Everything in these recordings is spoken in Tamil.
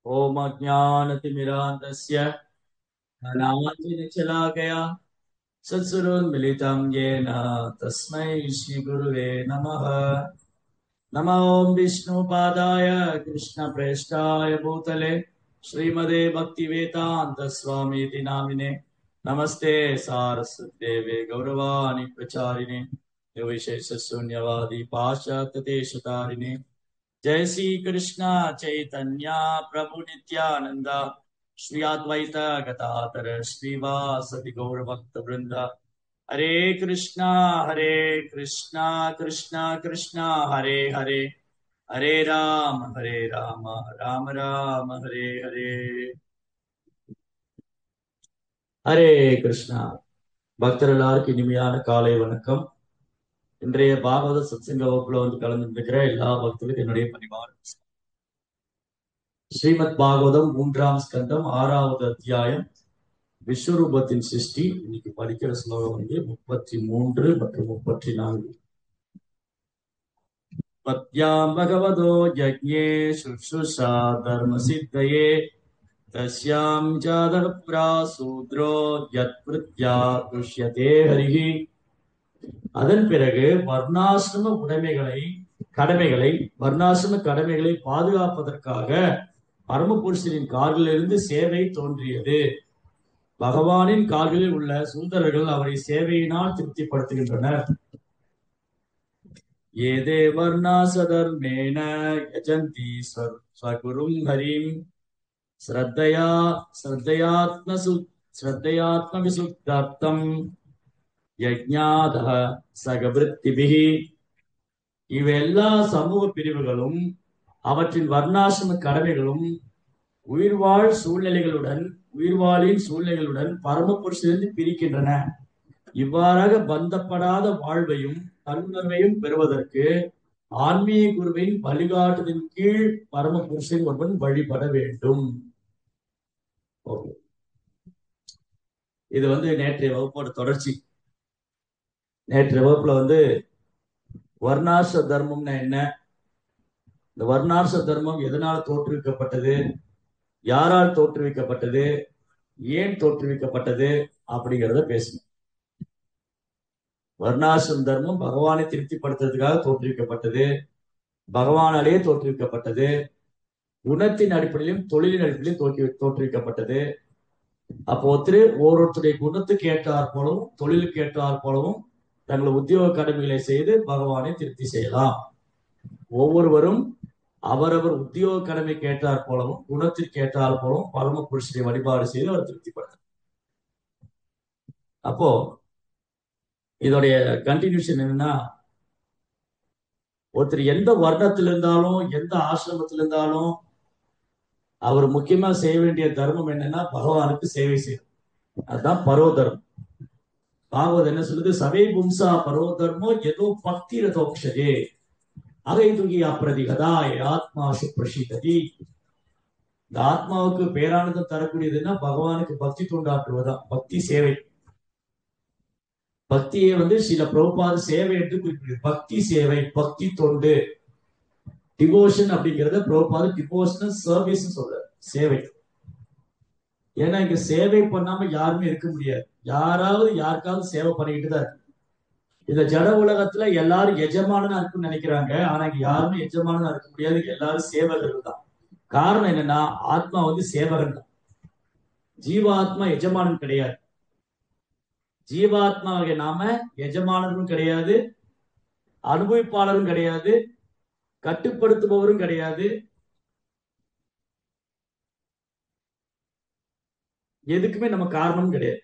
ओम अज्ञानतिमिरान्धस्य ज्ञानाञ्जनशलाकया सत्सुरोन्मिलितं येन तस्मै श्रीगुरुवे नमः। नमो ओं विष्णुपादाय कृष्णप्रेष्ठाय भूतले श्रीमदे भक्तिवेदान्त स्वामीति नामिने नमस्ते सारस्वती देवे गौरवाणी प्रचारिणे निर्विशेष शून्यवादी पाश्चात्य देशतारिणे जय श्री कृष्ण चैतन्य प्रभु नित्यानंद श्री अद्वैत गदाधर श्रीवासदि गौर भक्त वृंद हरे कृष्णा कृष्णा कृष्णा हरे हरे हरे राम राम राम हरे हरे ஹரே கிருஷ்ணா. பக்தர் எல்லாருக்கும் இனிமையான காலை வணக்கம். இன்றைய பாகவத சத்சங்க வகுப்புல கலந்துருக்கிற எல்லா பக்தர்களுக்கும் என்னுடைய பணிவான ஸ்ரீமத் பாகவதம் 3ஆம் ஸ்கந்தம் 6வது அத்தியாயம் விஸ்வரூபத்தின் சிருஷ்டி. இன்னைக்கு படிக்கிற ஸ்லோகம் 33 மற்றும் 34. பத்யாம் பகவதோ யஜ்ஞே சுஷ்ருஷா தர்ம சித்தயே தஸ்யாம் ஜாதப்ரா சூத்ரோ யத் ப்ருத்யா துஷ்யதே ஹரிஹி. அதன் பிறகு வர்ணாசிரம கடமைகளை பாதுகாப்பதற்காக பரமபுருஷனின் கால்களிலிருந்து சேவை தோன்றியது. பகவானின் கால்களில் உள்ள சுந்தரர்கள் அவரை சேவையினால் திருப்திப்படுத்துகின்றனர். ஏதே வர்ணாசதர்மேன யஜந்தி ஸ்வகுரும் ஹரிம் ஸ்ரத்தையாத்ம விசுத்தார்த்தம் யஜ்ஞாதஹ சகவிருத்திபிஹி. இவ்வெல்லா சமூக பிரிவுகளும் அவற்றின் வர்ணாசிரம கடமைகளும் உயிர்வாழின் சூழ்நிலைகளுடன் பரமபுருஷனிலிருந்து பிரிக்கின்றன. இவ்வாறாக பந்தப்படாத வாழ்வையும் தன்னுணர்வையும் பெறுவதற்கு ஆன்மீக குருவின் வழிகாட்டுதலின் கீழ் பரமபுருஷன் ஒருவன் வழிபட வேண்டும். இது நேற்றைய வகுப்போட தொடர்ச்சி. நேற்றைய வகுப்புல வர்ணாச தர்மம்னா என்ன, இந்த வர்ணாச தர்மம் எதனால் தோற்றுவிக்கப்பட்டது, யாரால் தோற்றுவிக்கப்பட்டது, ஏன் தோற்றுவிக்கப்பட்டது அப்படிங்கிறத பேசணும். வர்ணாசிரம் தர்மம் பகவானை திருப்திப்படுத்துறதுக்காக தோற்றுவிக்கப்பட்டது, பகவானாலேயே தோற்றுவிக்கப்பட்டது, குணத்தின் அடிப்படையிலும் தொழிலின் அடிப்படையிலும் தோற்றுவிக்கப்பட்டது. அப்போ ஒருத்தருடைய குணத்துக்கு ஏற்றாற் போலவும் தொழிலுக்கு ஏற்றாற் போலவும் தங்கள் உத்தியோக கடமைகளை செய்து பகவானை திருப்தி செய்யலாம். ஒவ்வொருவரும் அவரவர் உத்தியோக கடமைக்கு ஏற்றாற் போலவும் குணத்திற்கு ஏற்றாற் போலவும் பரம புருஷனை வழிபாடு செய்து அவர் திருப்திப்படுத்த. அப்போ இதோடைய கண்டினியூஷன் என்னன்னா, ஒருத்தர் எந்த வர்ணத்தில் இருந்தாலும் எந்த ஆசிரமத்தில் இருந்தாலும் அவர் முக்கியமா செய்ய வேண்டிய தர்மம் என்னன்னா பகவானுக்கு சேவை செய்யும். அதுதான் பரோ தர்மம். பாகவத் என்ன சொல்லுது, சவை பும்சா பரோ தர்மோ ஏதோ பக்தி ரதோக்ஷதே அகைதுகி அப்பிரதிகதாய் ஆத்மாசு பிரசிததி. இந்த ஆத்மாவுக்கு பேரானந்தம் தரக்கூடியதுன்னா பகவானுக்கு பக்தி தொண்டாற்றுவதுதான் பக்தி சேவை. பக்தியை சில பிரபுபாத சேவை என்று குறிப்பிடுது. பக்தி சேவை, பக்தி தொண்டு, டிவோஷன் அப்படிங்கறத பிரபுபாத டிவோஷனல் சர்வீஸ் சொல்றாரு, சேவை. ஏன்னா இங்க சேவை பண்ணாம யாருமே இருக்க முடியாது. யாராவது யாருக்காவது சேவை பண்ணிக்கிட்டு தான் இருக்கு. இந்த ஜட உலகத்துல எல்லாரும் எஜமானனா இருக்குன்னு நினைக்கிறாங்க. ஆனா இங்க யாருமே எஜமானனா இருக்க முடியாது. எல்லாரும் சேவகர்கள் தான். காரணம் என்னன்னா, ஆத்மா சேவகன் தான். ஜீவாத்மா எஜமானன் கிடையாது. ஜீவாத்மாவை நாம எஜமானரும் கிடையாது, அனுபவிப்பாளரும் கிடையாது, கட்டுப்படுத்துபவரும் கிடையாது, எதுக்குமே நம்ம காரணமும் கிடையாது.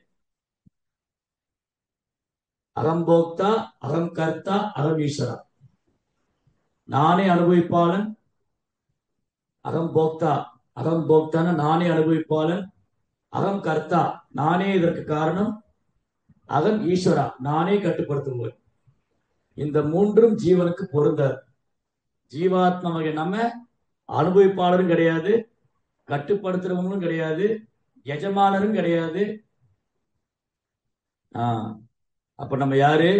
அகம்போக்தா, அகம் கர்த்தா, அகம் ஈஸ்வரா. நானே அனுபவிப்பாளன், அகம் போக்தான நானே அனுபவிப்பாளன், அகம் கர்த்தா நானே இதற்கு காரணம், அகம் ஈஸ்வரா நானே கட்டுப்படுத்துபவன். இந்த மூன்றும் ஜீவனுக்கு பொருந்தாது. ஜீவாத்மாவை நம்ம அனுபவிப்பாளரும் கிடையாது, கட்டுப்படுத்துறவங்களும் கிடையாது, எஜமானரும் கிடையாது. அப்ப நம்ம யாரு?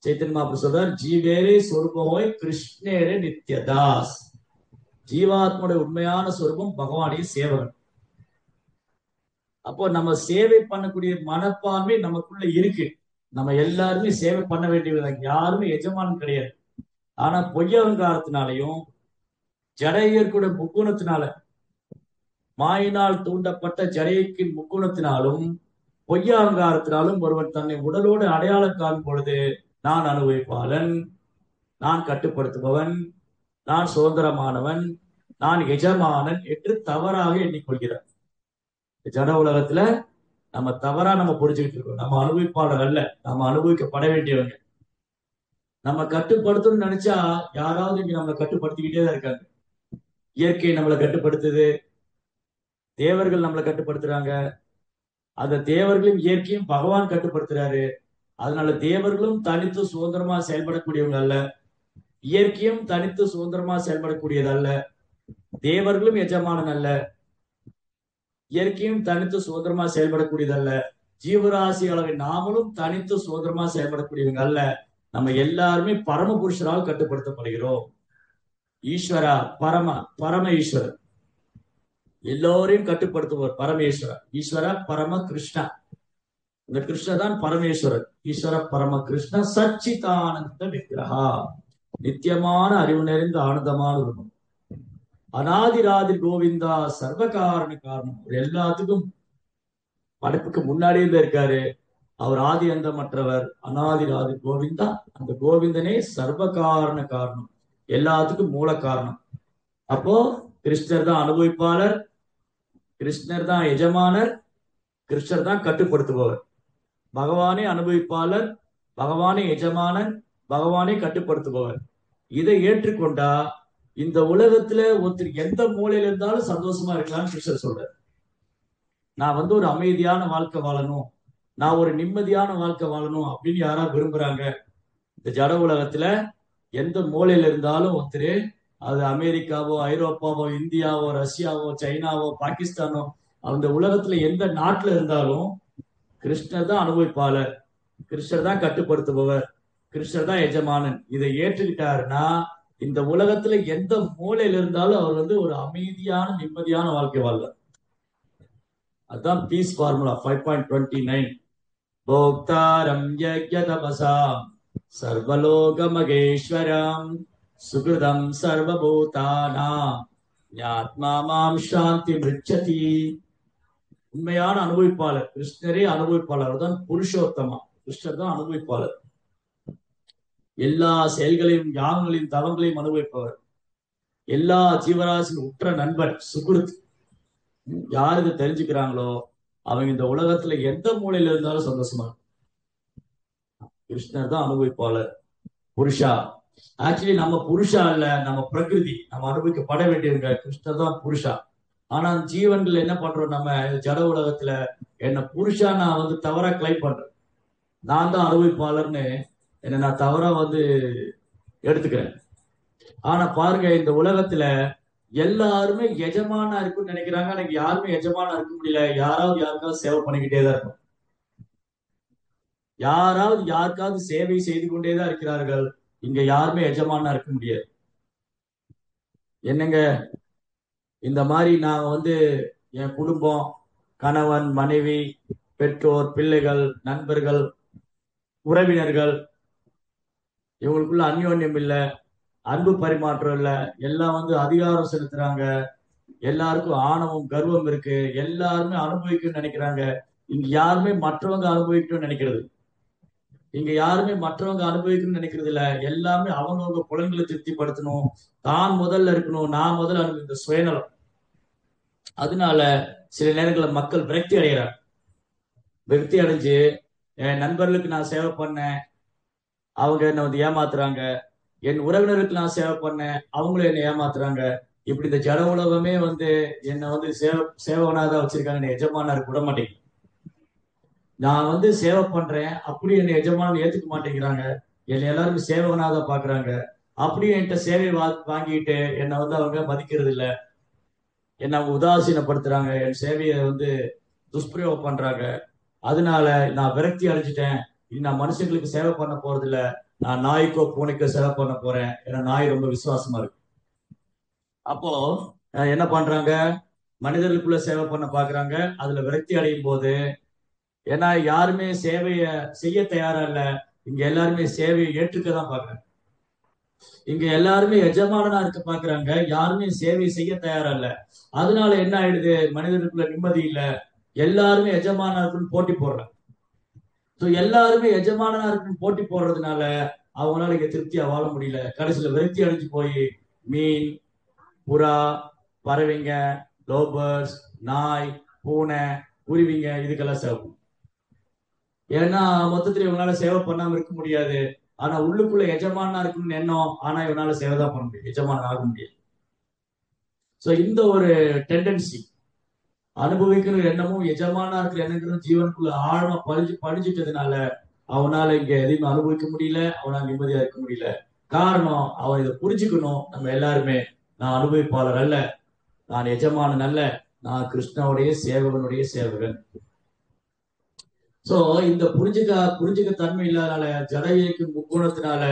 சைத்தன்ய மகாபிரபு சொல்றார், ஜீவேரே சொருபோய் கிருஷ்ணேரே நித்யதாஸ். ஜீவாத்மோட உண்மையான சொரூபம் பகவானுடைய சேவகன். அப்போ நம்ம சேவை பண்ணக்கூடிய மனப்பான்மை நமக்குள்ள இருக்கு. நம்ம எல்லாருமே சேவை பண்ண வேண்டியது, யாருமே எஜமானம் கிடையாது. ஆனா பொய்யவங்காரத்தினாலையும் ஜடையற்குடைய முக்குணத்தினால, மாயினால் தூண்டப்பட்ட ஜடையக்கின் முக்குணத்தினாலும் பொய்யாங்காரத்தினாலும் ஒருவன் தன்னை உடலோடு அடையாளம் காணும் பொழுது நான் அனுபவிப்பாளன், நான் கட்டுப்படுத்துபவன், நான் சுதந்திரமானவன், நான் எஜமானன் என்று தவறாக எண்ணிக்கொள்கிறார். ஜட உலகத்துல நம்ம தவறா நம்ம புரிஞ்சுக்கிட்டு இருக்கோம். நம்ம அனுபவிப்பாளர் அல்ல, நம்ம அனுபவிக்கப்பட வேண்டியவங்க. நம்ம கட்டுப்படுத்தணும்னு நினைச்சா யாராவது இங்க நம்மளை கட்டுப்படுத்திக்கிட்டே தான் இருக்காங்க. இயற்கை நம்மளை கட்டுப்படுத்துது, தேவர்கள் நம்மளை கட்டுப்படுத்துறாங்க. அந்த தேவர்களையும் இயற்கையும் பகவான் கட்டுப்படுத்துறாரு. அதனால தேவர்களும் தனித்து சுதந்திரமா செயல்படக்கூடியவங்க அல்ல, இயற்கையும் தனித்து சுதந்திரமா செயல்படக்கூடியது அல்ல. தேவர்களும் எஜமானன் அல்ல, இயற்கையும் தனித்து சுதந்திரமா செயல்படக்கூடியது அல்ல. ஜீவராசி அளவில் நாமளும் தனித்து சுதந்திரமா செயல்படக்கூடியவங்க அல்ல. நம்ம எல்லாருமே பரம புருஷரால் கட்டுப்படுத்தப்படுகிறோம். ஈஸ்வரா பரம ஈஸ்வரர், எல்லோரையும் கட்டுப்படுத்துவோர் பரமேஸ்வரர். ஈஸ்வர பரம கிருஷ்ணா, இந்த கிருஷ்ண தான் பரமேஸ்வரர். ஈஸ்வர பரம கிருஷ்ண சச்சிதானந்த விக்கிரகா, நித்தியமான அறிவு நிறைந்த ஆனந்தமான ரூபம். அநாதிராதி கோவிந்தா சர்வகாரண காரணம். எல்லாத்துக்கும் படைப்புக்கு முன்னாடியே இருக்காரு. அவர் ஆதி அந்தமற்றவர், அநாதிராதி கோவிந்தா. அந்த கோவிந்தனே சர்வகாரண காரணம், எல்லாத்துக்கும் மூல காரணம். அப்போ கிருஷ்ணர் தான் அனுபவிப்பாளர், கிருஷ்ணர் தான் எஜமானர், கிருஷ்ணர் தான் கட்டுப்படுத்துபவர். பகவானே அனுபவிப்பாளர், பகவானே எஜமானன், பகவானே கட்டுப்படுத்துபவர். இதை ஏற்றுக்கொண்டா இந்த உலகத்துல ஒருத்தர் எந்த மூலையில இருந்தாலும் சந்தோஷமா இருக்கலாம்னு கிருஷ்ணர் சொல்றார். நான் ஒரு அமைதியான வாழ்க்கை வாழணும், நான் ஒரு நிம்மதியான வாழ்க்கை வாழணும் அப்படின்னு யாராவது விரும்புறாங்க. இந்த ஜட உலகத்துல எந்த மூலையில இருந்தாலும் ஒருத்தர், அது அமெரிக்காவோ ஐரோப்பாவோ இந்தியாவோ ரஷ்யாவோ சைனாவோ பாகிஸ்தானோ, அந்த உலகத்துல எந்த நாட்டுல இருந்தாலும் கிருஷ்ணர் தான் அனுபவிப்பாளர், கிருஷ்ணர் தான் கட்டுப்படுத்துபவர், கிருஷ்ணர் தான் எஜமானன். இதை ஏற்றுக்கிட்டாருன்னா இந்த உலகத்துல எந்த மூலையில இருந்தாலும் அவர் ஒரு அமைதியான நிம்மதியான வாழ்க்கை வாழலாம். அதுதான் பீஸ் ஃபார்முலா 5.29. போக்தாரம் யஜ்ய தபசாம் சர்வலோக மகேஸ்வரம் சுகிருதம் சர்வபூதானாம் ஞாத்மா மாம் சாந்தி மிருச்சதி. உண்மையான அனுபவிப்பாளர் கிருஷ்ணரே அனுபவிப்பாளர் தான் புருஷோத்தமா. கிருஷ்ணர் தான் அனுபவிப்பாளர், எல்லா செயல்களையும் யாகங்களையும் தவங்களையும் அனுபவிப்பவர், எல்லா ஜீவராசியின் உற்ற நண்பர் சுகிருத். யார் இதை தெரிஞ்சுக்கிறாங்களோ அவங்க இந்த உலகத்துல எந்த மூலையில இருந்தாலும் சந்தோஷமா. கிருஷ்ணர் தான் அனுபவிப்பாளர், புருஷா. ஆக்சுவலி நம்ம புருஷா இல்ல, நம்ம பிரகிருதி, நம்ம அனுபவிக்கப்பட வேண்டியவங்க. கிருஷ்ணர் தான் புருஷா. ஆனா ஜீவன்கள் என்ன பண்றோம், நம்ம ஜட உலகத்துல என்ன புருஷா நான் தவறா கிளைம் பண்றேன், நான் தான் அனுபவிப்பாளர்னு என்ன நான் தவறா எடுத்துக்கிறேன். ஆனா பாருங்க, இந்த உலகத்துல எல்லாருமே எஜமானா இருக்குன்னு நினைக்கிறாங்க. எனக்கு யாருமே எஜமானா இருக்க முடியல, யாராவது யாருக்காவது சேவை பண்ணிக்கிட்டே தான் இருக்கும், யாராவது யாருக்காவது சேவை செய்து கொண்டேதான் இருக்கிறார்கள். இங்க யாருமே எஜமானா இருக்க முடியாது. என்னங்க, இந்த மாதிரி நான் என் குடும்பம், கணவன் மனைவி பெற்றோர் பிள்ளைகள் நண்பர்கள் உறவினர்கள், இவங்களுக்குள்ள அந்யோன்யம் இல்லை, அன்பு பரிமாற்றம் இல்லை, எல்லாம் அதிகாரம் செலுத்துறாங்க, எல்லாருக்கும் ஆணவம் கர்வம் இருக்கு, எல்லாருமே அனுபவிக்கணும்னு நினைக்கிறாங்க. இங்க யாருமே மற்றவங்க அனுபவிக்கணும்னு நினைக்கிறது, இங்க யாருமே மற்றவங்க அனுபவிக்கணும்னு நினைக்கிறது இல்ல. எல்லாமே அவங்கவுங்க புலன்களை திருப்திப்படுத்தணும், தான் முதல்ல இருக்கணும், நான் முதல்ல இந்த சுயநலம். அதனால சில நேரங்களில் மக்கள் விரக்தி அடைகிறார். விரக்தி அடைஞ்சு என் நண்பர்களுக்கு நான் சேவை பண்ணேன், அவங்க என்னை ஏமாத்துறாங்க, என் உறவினருக்கு நான் சேவை பண்ணேன், அவங்களும் என்னை ஏமாத்துறாங்க. இப்படி இந்த ஜட உலகமே என்னை சேவகனாதான் வச்சிருக்காங்க, என்னை எஜமானா இருக்க விட மாட்டேங்குது. நான் சேவை பண்றேன், அப்படி என்னை எஜமானன் ஏத்துக்க மாட்டேங்கிறாங்க, என்னை எல்லாருமே சேவகனாதான் பாக்குறாங்க. அப்படியே என்கிட்ட சேவை வாங்கிட்டு என்னை அவங்க மதிக்கிறது இல்லை, என்னை அவங்க உதாசீனப்படுத்துறாங்க, என் சேவையை துஷ்பிரயோகம் பண்றாங்க. அதனால நான் விரக்தி அடைஞ்சிட்டேன். இனி நான் மனுஷங்களுக்கு சேவை பண்ண போறது இல்ல, நான் நாய்க்கோ பூனைக்கோ சேவை பண்ண போறேன். ஏன்னா நாய் ரொம்ப விசுவாசமா இருக்கு. அப்போ என்ன பண்றாங்க, மனிதர்களுக்குள்ள சேவை பண்ண பாக்குறாங்க. அதுல விரக்தி அடையும் போது, ஏன்னா யாருமே சேவைய செய்ய தயாரா இல்ல, இங்க எல்லாருமே சேவையை ஏற்றுக்க தான் பாக்குறாங்க. இங்க எல்லாருமே எஜமானனா இருக்க பாக்குறாங்க, யாருமே சேவை செய்ய தயாரா இல்ல. அதனால என்ன ஆயிடுது, மனிதனுக்குள்ள நிம்மதி இல்ல, எல்லாருமே எஜமானா இருக்குன்னு போட்டி போடுறாங்க. எல்லாருமே எஜமானனா இருக்குன்னு போட்டி போடுறதுனால அவங்களால இங்க திருப்தியா வாழ முடியல. கடைசியில விரக்தி அடைஞ்சு போய் மீன், புறா, பறவைங்க, லோபர்ஸ், நாய், பூனை, குருவிங்க இதுக்கெல்லாம் சேவை பண்ணும். ஏன்னா மொத்தத்துல இவங்களால சேவை பண்ணாம இருக்க முடியாது. ஆனா உள்ளுக்குள்ள எஜமானா இருக்கணும்னு எண்ணம், ஆனா இவனால சேவை தான் பண்ண முடியும், எஜமானன் ஆக முடியாது. இந்த ஒரு டெண்டன்சி, அனுபவிக்கிற எண்ணமும் எஜமானா இருக்கிற எண்ணங்களும் ஜீவனுக்குள்ள ஆழமா படிஞ்சிட்டதுனால அவனால இங்க எதையுமே அனுபவிக்க முடியல, அவனால நிம்மதியா இருக்க முடியல. காரணம், அவன் இதை புரிஞ்சுக்கணும். நம்ம எல்லாருமே, நான் அனுபவிப்பாளர் அல்ல, நான் எஜமானன் அல்ல, நான் கிருஷ்ணனுடைய சேவகனுடைய சேவகன். இந்த புரிஞ்சுக்க தன்மை இல்லாதனால, ஜடையைக்கும் முக்குணத்தினால,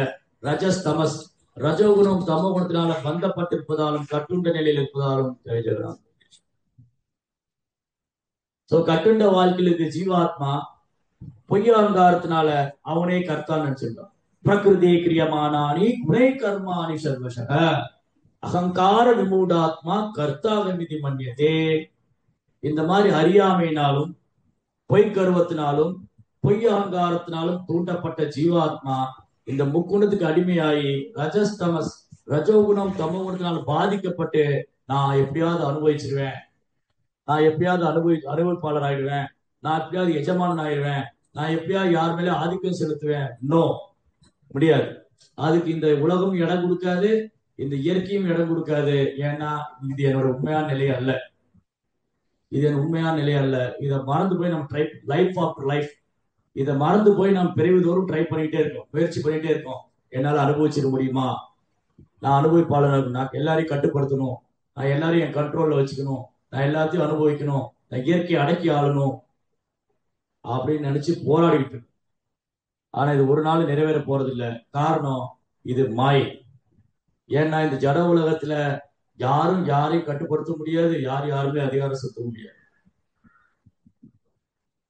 ரஜஸ் தமஸ், ரஜோகுணம் தமோ குணத்தினால பந்தப்பட்டிருப்பதாலும் கட்டுண்ட நிலையில் இருப்பதாலும் தெரிஞ்சுக்கிறான். கட்டுண்ட வாழ்க்கையில் இருக்க ஜீவாத்மா பொய் அகங்காரத்தினால அவனே கர்த்தான் நினைச்சிருக்கான். பிரகிருதி கிரியமானானி குணை கர்மானி சர்வசக அகங்கார விமூடாத்மா கர்த்தாக விதி மன்னியதே. இந்த மாதிரி அறியாமையினாலும் பொய் கருவத்தினாலும் பொய் அகங்காரத்தினாலும் தூண்டப்பட்ட ஜீவாத்மா இந்த முக்குணத்துக்கு அடிமையாகி ரஜஸ்தமஸ், ரஜோகுணம் தமோ குணத்தினால பாதிக்கப்பட்டு நான் எப்படியாவது அனுபவிச்சிருவேன், நான் எப்படியாவது அனுபவிப்பாளர் ஆயிடுவேன், நான் எப்படியாவது எஜமானன் ஆயிடுவேன், நான் எப்படியாவது யார் மேலே ஆதிக்கம் செலுத்துவேன். நோ, முடியாது. அதுக்கு இந்த உலகம் இடம் கொடுக்காது, இந்த இயற்கையும் இடம் கொடுக்காது. ஏன்னா இது என்னோட உண்மையான நிலை அல்ல, இது என் உண்மையான நிலை அல்ல. இதை மறந்து போய் நம்ம லைஃப் ஆஃப்டர் லைஃப், இதை மறந்து போய் நம்ம பிரிவு தோறும் ட்ரை பண்ணிட்டே இருக்கோம், முயற்சி பண்ணிட்டே இருக்கோம். என்னால அனுபவிச்சிட முடியுமா, நான் அனுபவிப்பாளர், நான் எல்லாரையும் கட்டுப்படுத்தணும், நான் எல்லாரையும் என் கண்ட்ரோல்ல வச்சுக்கணும், நான் எல்லாத்தையும் அனுபவிக்கணும், நான் இயற்கையை அடக்கி ஆளணும் அப்படின்னு நினைச்சு போராடிட்டு இருக்கு. ஆனா இது ஒரு நாள் நிறைவேற போறது இல்லை. காரணம், இது மாயை. ஏன்னா இந்த ஜட உலகத்துல யாரும் யாரையும் கட்டுப்படுத்த முடியாது, யாருமே அதிகாரம் செலுத்த முடியாது.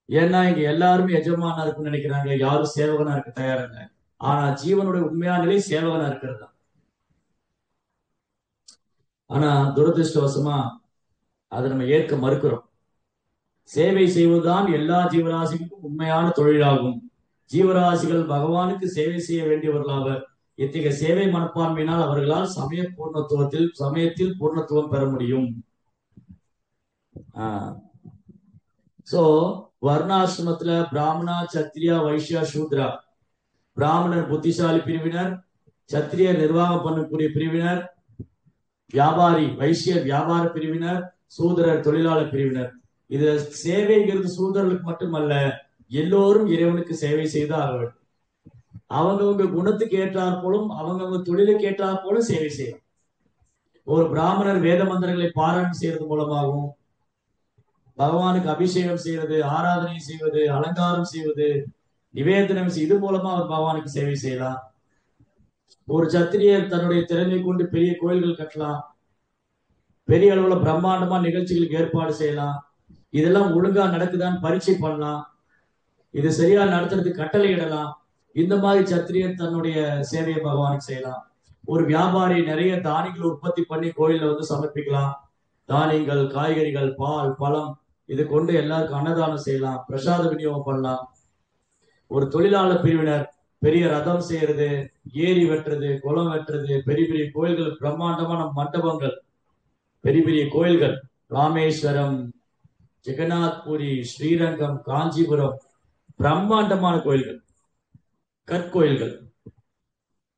ஏன்னா இங்க எல்லாருமே எஜமானா இருக்குன்னு நினைக்கிறாங்க, யாரும் சேவகனா இருக்க தயாரா இல்லை. ஆனா ஜீவனுடைய உண்மையான நிலை சேவகனா இருக்கிறது தான். ஆனா துரதிருஷ்டவசமா அதை நம்ம ஏற்க மறுக்கிறோம். சேவை செய்வதுதான் எல்லா ஜீவராசிகளுக்கும் உண்மையான தொழிலாகும். ஜீவராசிகள் பகவானுக்கு சேவை செய்ய வேண்டியவர்களாவர். இத்தகைய சேவை மனப்பான்மையினால் அவர்களால் சமயத்தில் பூர்ணத்துவம் பெற முடியும். வர்ணாசிரமத்துல பிராமணா, சத்திரியா, வைஷ்யா, சூத்ரா. பிராமணர் புத்திசாலி பிரிவினர், சத்திரியர் நிர்வாகம் பண்ணக்கூடிய பிரிவினர், வியாபாரி வைஷ்யர் வியாபார பிரிவினர், சூதரர் தொழிலாளர் பிரிவினர். இது சேவைங்கிறது சூதரர்களுக்கு மட்டுமல்ல, எல்லோரும் இறைவனுக்கு சேவை செய்து ஆக வேண்டும். அவங்கவுங்க குணத்துக்கு ஏற்றாற் போலும், அவங்கவுங்க தொழிலுக்கு ஏற்றாற் போலும் சேவை செய்யணும். ஒரு பிராமணர் வேத மந்திரங்களை பாராயணம் செய்யறது மூலமாகவும், பகவானுக்கு அபிஷேகம் செய்வது, ஆராதனை செய்வது, அலங்காரம் செய்வது, நிவேதனம் இது மூலமா அவர் பகவானுக்கு சேவை செய்யலாம். ஒரு சத்திரியர் தன்னுடைய திறமை கொண்டு பெரிய கோயில்கள் கட்டலாம், பெரிய அளவுல பிரம்மாண்டமா நிகழ்ச்சிகளுக்கு ஏற்பாடு செய்யலாம். இதெல்லாம் ஒழுங்கா நடக்குதான்னு பரீட்சை பண்ணலாம், இது சரியா நடத்துறதுக்கு கட்டளை இடலாம். இந்த மாதிரி சத்திரியர் தன்னுடைய சேவையை பகவானுக்கு செய்யலாம். ஒரு வியாபாரி நிறைய தானியங்கள் உற்பத்தி பண்ணி கோயில்ல வந்து சமர்ப்பிக்கலாம். தானியங்கள், காய்கறிகள், பால், பழம் இது கொண்டு எல்லாருக்கும் அன்னதானம் செய்யலாம், பிரசாத விநியோகம் பண்ணலாம். ஒரு தொழிலாளர் பிரிவினர் பெரிய ரதம் செய்யறது, ஏரி வெட்டுறது, குளம் வெட்டுறது, பெரிய பெரிய கோயில்கள், பிரம்மாண்டமான மண்டபங்கள், பெரிய பெரிய கோயில்கள், ராமேஸ்வரம், ஜெகநாத் புரி, ஸ்ரீரங்கம், காஞ்சிபுரம், பிரம்மாண்டமான கோயில்கள், கற்கோயில்கள்.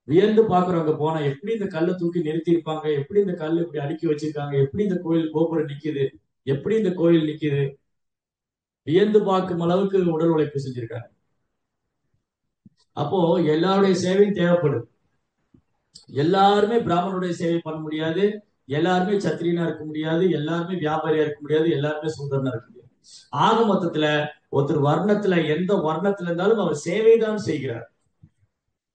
வியந்து பாக்குறவங்க போனா எப்படி இந்த கல்லை தூக்கி நிறுத்தி இருப்பாங்க, எப்படி இந்த கல் இப்படி அடுக்கி வச்சிருக்காங்க, எப்படி இந்த கோயில் கோபுரம் நிக்குது, எப்படி இந்த கோயில் நிக்குது, வியந்து பார்க்கும் அளவுக்கு உடல் உழைப்பு செஞ்சிருக்காங்க. அப்போ எல்லாருடைய சேவையும் தேவைப்படுது. எல்லாருமே பிராமணனுடைய சேவை பண்ண முடியாது, எல்லாருமே சத்திரியனா இருக்க முடியாது, எல்லாருமே வியாபாரியா இருக்க முடியாது, எல்லாருமே சுந்தரனா இருக்க முடியாது. ஆக மொத்தத்துல ஒருத்தர் வர்ணத்துல எந்த வர்ணத்துல இருந்தாலும் அவர் சேவை தான் செய்கிறார்.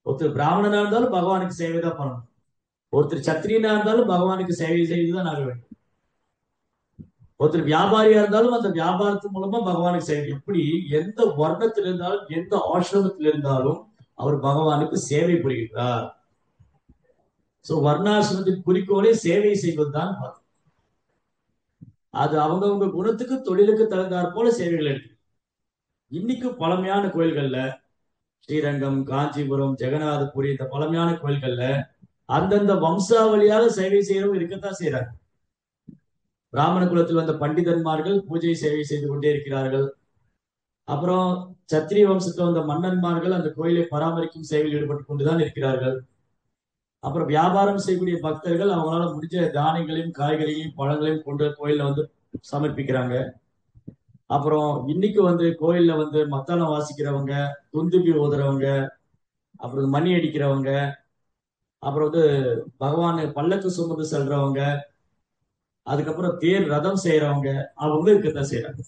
ஒருத்தர் பிராமணனா இருந்தாலும் பகவானுக்கு சேவை தான் பண்ணணும், ஒருத்தர் சத்திரியனா இருந்தாலும் பகவானுக்கு சேவை செய்துதான் ஆக வேண்டும். ஒருத்தர் வியாபாரியா இருந்தாலும் அந்த வியாபாரத்து மூலமா பகவானுக்கு சேவை. எப்படி எந்த வர்ணத்தில் இருந்தாலும் எந்த ஆசிரமத்தில் இருந்தாலும் அவர் பகவானுக்கு சேவை புரிகிறார். சோ வர்ணாசிரமத்தின் குறிக்கோளை சேவை செய்வதுதான். அது அவங்கவுங்க குணத்துக்கு தொழிலுக்கு தகுந்தாற் போல சேவைகள் இருக்கு. இன்னைக்கு பழமையான கோயில்கள்ல ஸ்ரீரங்கம், காஞ்சிபுரம், ஜெகநாதபுரி, இந்த பழமையான கோயில்கள்ல அந்தந்த வம்சாவளியாக சேவை செய்யறவங்க இருக்கத்தான் செய்யறாங்க. பிராமண குலத்தில் வந்த பண்டிதன்மார்கள் பூஜை சேவை செய்து கொண்டே இருக்கிறார்கள். அப்புறம் சத்திரிய வம்சத்துல வந்த மன்னன்மார்கள் அந்த கோயிலை பராமரிக்கும் சேவையில் ஈடுபட்டு கொண்டுதான் இருக்கிறார்கள். அப்புறம் வியாபாரம் செய்யக்கூடிய பக்தர்கள் அவங்களால முடிஞ்ச தானியங்களையும் காய்கறிகளையும் பழங்களையும் கொண்டு கோயில்ல வந்து சமர்ப்பிக்கிறாங்க. அப்புறம் இன்னைக்கு வந்து கோயில்ல வந்து மத்தாளம் வாசிக்கிறவங்க, துந்துபி ஓதுறவங்க, அப்புறம் மணி அடிக்கிறவங்க, அப்புறம் வந்து பகவான் பல்லக்கு சுமந்து செல்றவங்க, அதுக்கப்புறம் தேர் ரதம் செய்யறவங்க, அவங்களும் இருக்கத்தான் செய்யறாங்க.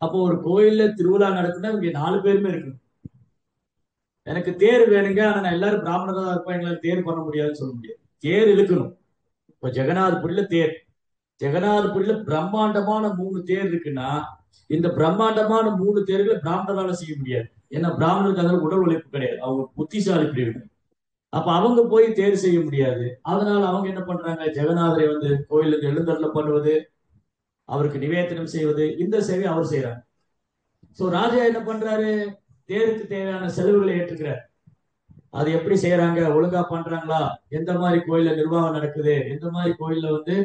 அப்போ ஒரு கோயில்ல திருவிழா நடக்குன்னா இங்க 4 பேருமே இருக்கணும். எனக்கு தேர் வேணுங்க, ஆனா நான் எல்லாரும் பிராமணரா தான் இருப்பேன், எங்களால தேர் பண்ண முடியாதுன்னு சொல்ல முடியாது. தேர் இழுக்கணும். இப்போ ஜெகநாதபுரியில தேர், ஜெகநாதபுரியில பிரம்மாண்டமான 3 தேர் இருக்குன்னா இந்த பிரம்மாண்டமான 3 தேர்களை பிராமணரால செய்ய முடியாது. ஏன்னா பிராமணருக்கு அந்த உடல் உழைப்பு கிடையாது, அவங்க புத்திசாலி பிரிவு. அப்ப அவங்க போய் தேர் செய்ய முடியாது. அதனால அவங்க என்ன பண்றாங்க, ஜெகநாதரை வந்து கோயிலுக்கு எழுந்தருள பண்ணுவது, அவருக்கு நிவேதனம் செய்வது, இந்த சேவை அவர் செய்யறாங்க. சோ ராஜா என்ன பண்றாரு, தேருக்கு தேவையான செலவுகளை ஏற்றுக்கிறார். அது எப்படி செய்யறாங்க, ஒழுங்கா பண்றாங்களா, எந்த மாதிரி கோயில்ல நிர்வாகம் நடக்குது, எந்த மாதிரி கோயில்ல வந்து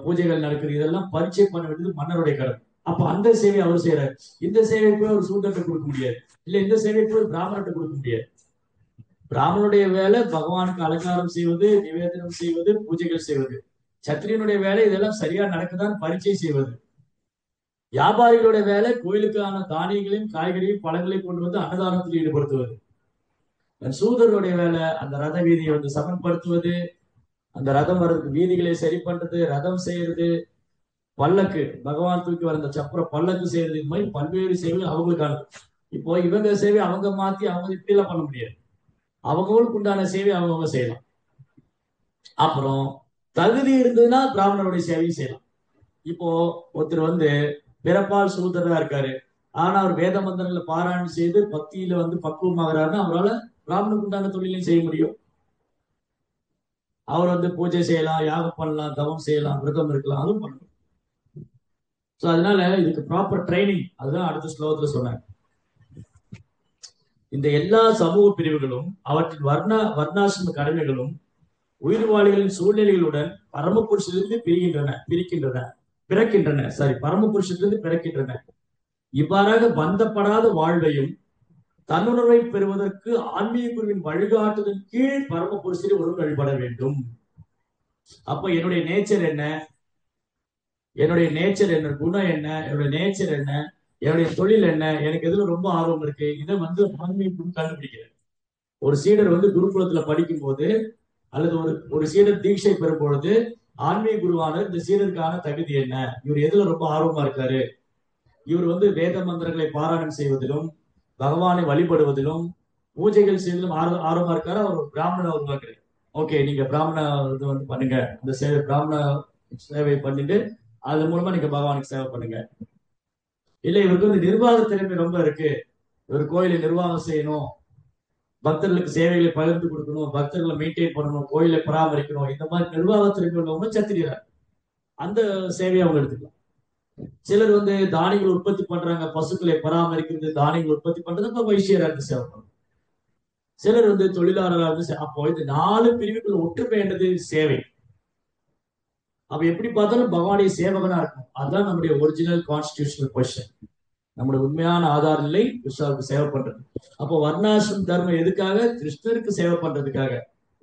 பூஜைகள் நடக்குது, இதெல்லாம் பரிச்சை பண்ண வேண்டியது மன்னருடைய கடமை. அப்ப அந்த சேவை அவர் செய்யறாரு. இந்த சேவை போய் ஒரு சூத்திரத்தை கொடுக்க முடியாது, இல்ல இந்த சேவை போய் பிராமணர்கிட்ட கொடுக்க முடியாது. பிராமணனுடைய வேலை பகவானுக்கு அலங்காரம் செய்வது, நிவேதனம் செய்வது, பூஜைகள் செய்வது. சத்திரியனுடைய வேலை இதெல்லாம் சரியா நடக்குதான் பரிச்சை செய்வது. வியாபாரிகளுடைய வேலை கோயிலுக்கான தானியங்களையும் காய்கறியும் பழங்களையும் கொண்டு வந்து அன்னதானத்தில் ஈடுபடுத்துவது. சூதருடைய வேலை அந்த ரத வீதியை வந்து சமன்படுத்துவது, அந்த ரதம் வர்றதுக்கு வீதிகளை சரி பண்றது, ரதம் செய்யறது, பல்லக்கு பகவான் தூக்கி வர அந்த சப்பர பல்லக்கு செய்யறது, இது மாதிரி பல்வேறு சேவைகள் அவங்களுக்கானது. இப்போ இவங்க சேவை அவங்க மாத்தி அவங்க இப்படி எல்லாம் பண்ண முடியாது. அவங்களுக்கு உண்டான சேவை அவங்க செய்யலாம். அப்புறம் தகுதி இருந்ததுன்னா பிராமணருடைய சேவையும் செய்யலாம். இப்போ ஒருத்தர் வந்து பிறப்பால் சூதரா இருக்காரு, ஆனா அவர் வேத மந்திரங்களை பாராயணம் செய்து பக்தியில வந்து பக்குவமாகறாருன்னா அவரால் பிராமணனுக்கு உண்டான தொழிலையும் செய்ய முடியும். அவர் வந்து பூஜை செய்யலாம், யாகம் பண்ணலாம், தவம் செய்யலாம், விரதம் இருக்கலாம், அதுவும் பண்ணலாம். சோ அதனால இதுக்கு ப்ராப்பர் ட்ரைனிங், அதுதான் அடுத்த ஸ்லோகத்துல சொன்னாங்க. இந்த எல்லா சமூக பிரிவுகளும் அவற்றின் வர்ணாசிரம கடமைகளும் உயிர்வாளிகளின் சூழ்நிலைகளுடன் பரமபுருஷத்திலிருந்து பரமபுருஷத்திலிருந்து பிறக்கின்றன. இவ்வாறாக பந்தப்படாத வாழ்வையும் தன்னுணர்வை பெறுவதற்கு ஆன்மீக குருவின் வழிகாட்டுதலின் கீழ் பரமபுருஷரை ஒருவர் வழிபட வேண்டும். அப்ப என்னுடைய நேச்சர் என்ன, குணம் என்ன, என்னுடைய நேச்சர் என்ன, என்னுடைய தொழில் என்ன, எனக்கு எதுல ரொம்ப ஆர்வம் இருக்கு, இதை வந்து ஆன்மீக குரு கண்டுபிடிக்கிறேன். ஒரு சீடர் வந்து குருகுலத்துல படிக்கும் போது அல்லது ஒரு சீடர் தீட்சை பெறும் பொழுது ஆன்மீக குருவானவர் இந்த சீடருக்கான தகுதி என்ன, இவர் எதுல ரொம்ப ஆர்வமா இருக்காரு, இவர் வந்து வேத மந்திரங்களை பாராயணம் செய்வதிலும் பகவானை வழிபடுவதிலும் பூஜைகள் செய்வதிலும் ஆர்வமா இருக்காரு, அவர் பிராமண உருவாக்குறாரு. ஓகே, நீங்க பிராமண இது வந்து பண்ணுங்க, அந்த சேவை பிராமண சேவை பண்ணிட்டு அது மூலமா நீங்க பகவானுக்கு சேவை பண்ணுங்க. இல்ல இவருக்கு வந்து நிர்வாக திறமை ரொம்ப இருக்கு, இவர் கோயிலை நிர்வாகம் செய்யணும், பக்தர்களுக்கு சேவைகளை பகிர்ந்து கொடுக்கணும், பக்தர்களை மெயின்டைன் பண்ணணும், கோயிலை பராமரிக்கணும், இந்த மாதிரி நிர்வாகத்திற்கு உள்ளவங்க சத்திரியார், அந்த சேவையை அவங்க எடுத்துக்கலாம். சிலர் வந்து தானியங்கள் உற்பத்தி பண்றாங்க, பசுக்களை பராமரிக்கிறது, தானியங்கள் உற்பத்தி பண்றது, அப்ப வைசியரா இருந்து சேவை பண்ணும். சிலர் வந்து தொழிலாளராக இருந்து. அப்போ இந்த 4 பிரிவுக்குள்ள ஒற்றுமை என்றது சேவை. அவ எப்படி பார்த்தாலும் பகவானுடைய சேவகனா இருக்கும். அதுதான் நம்முடைய ஒரிஜினல் கான்ஸ்டிடியூஷனல் கொஸ்டின். நம்முடைய உண்மையான ஆதார நிலை கிருஷ்ணருக்கு சேவை பண்றது. அப்போ வர்ணாசிரம தர்மம் எதுக்காக, கிருஷ்ணருக்கு சேவை பண்றதுக்காக.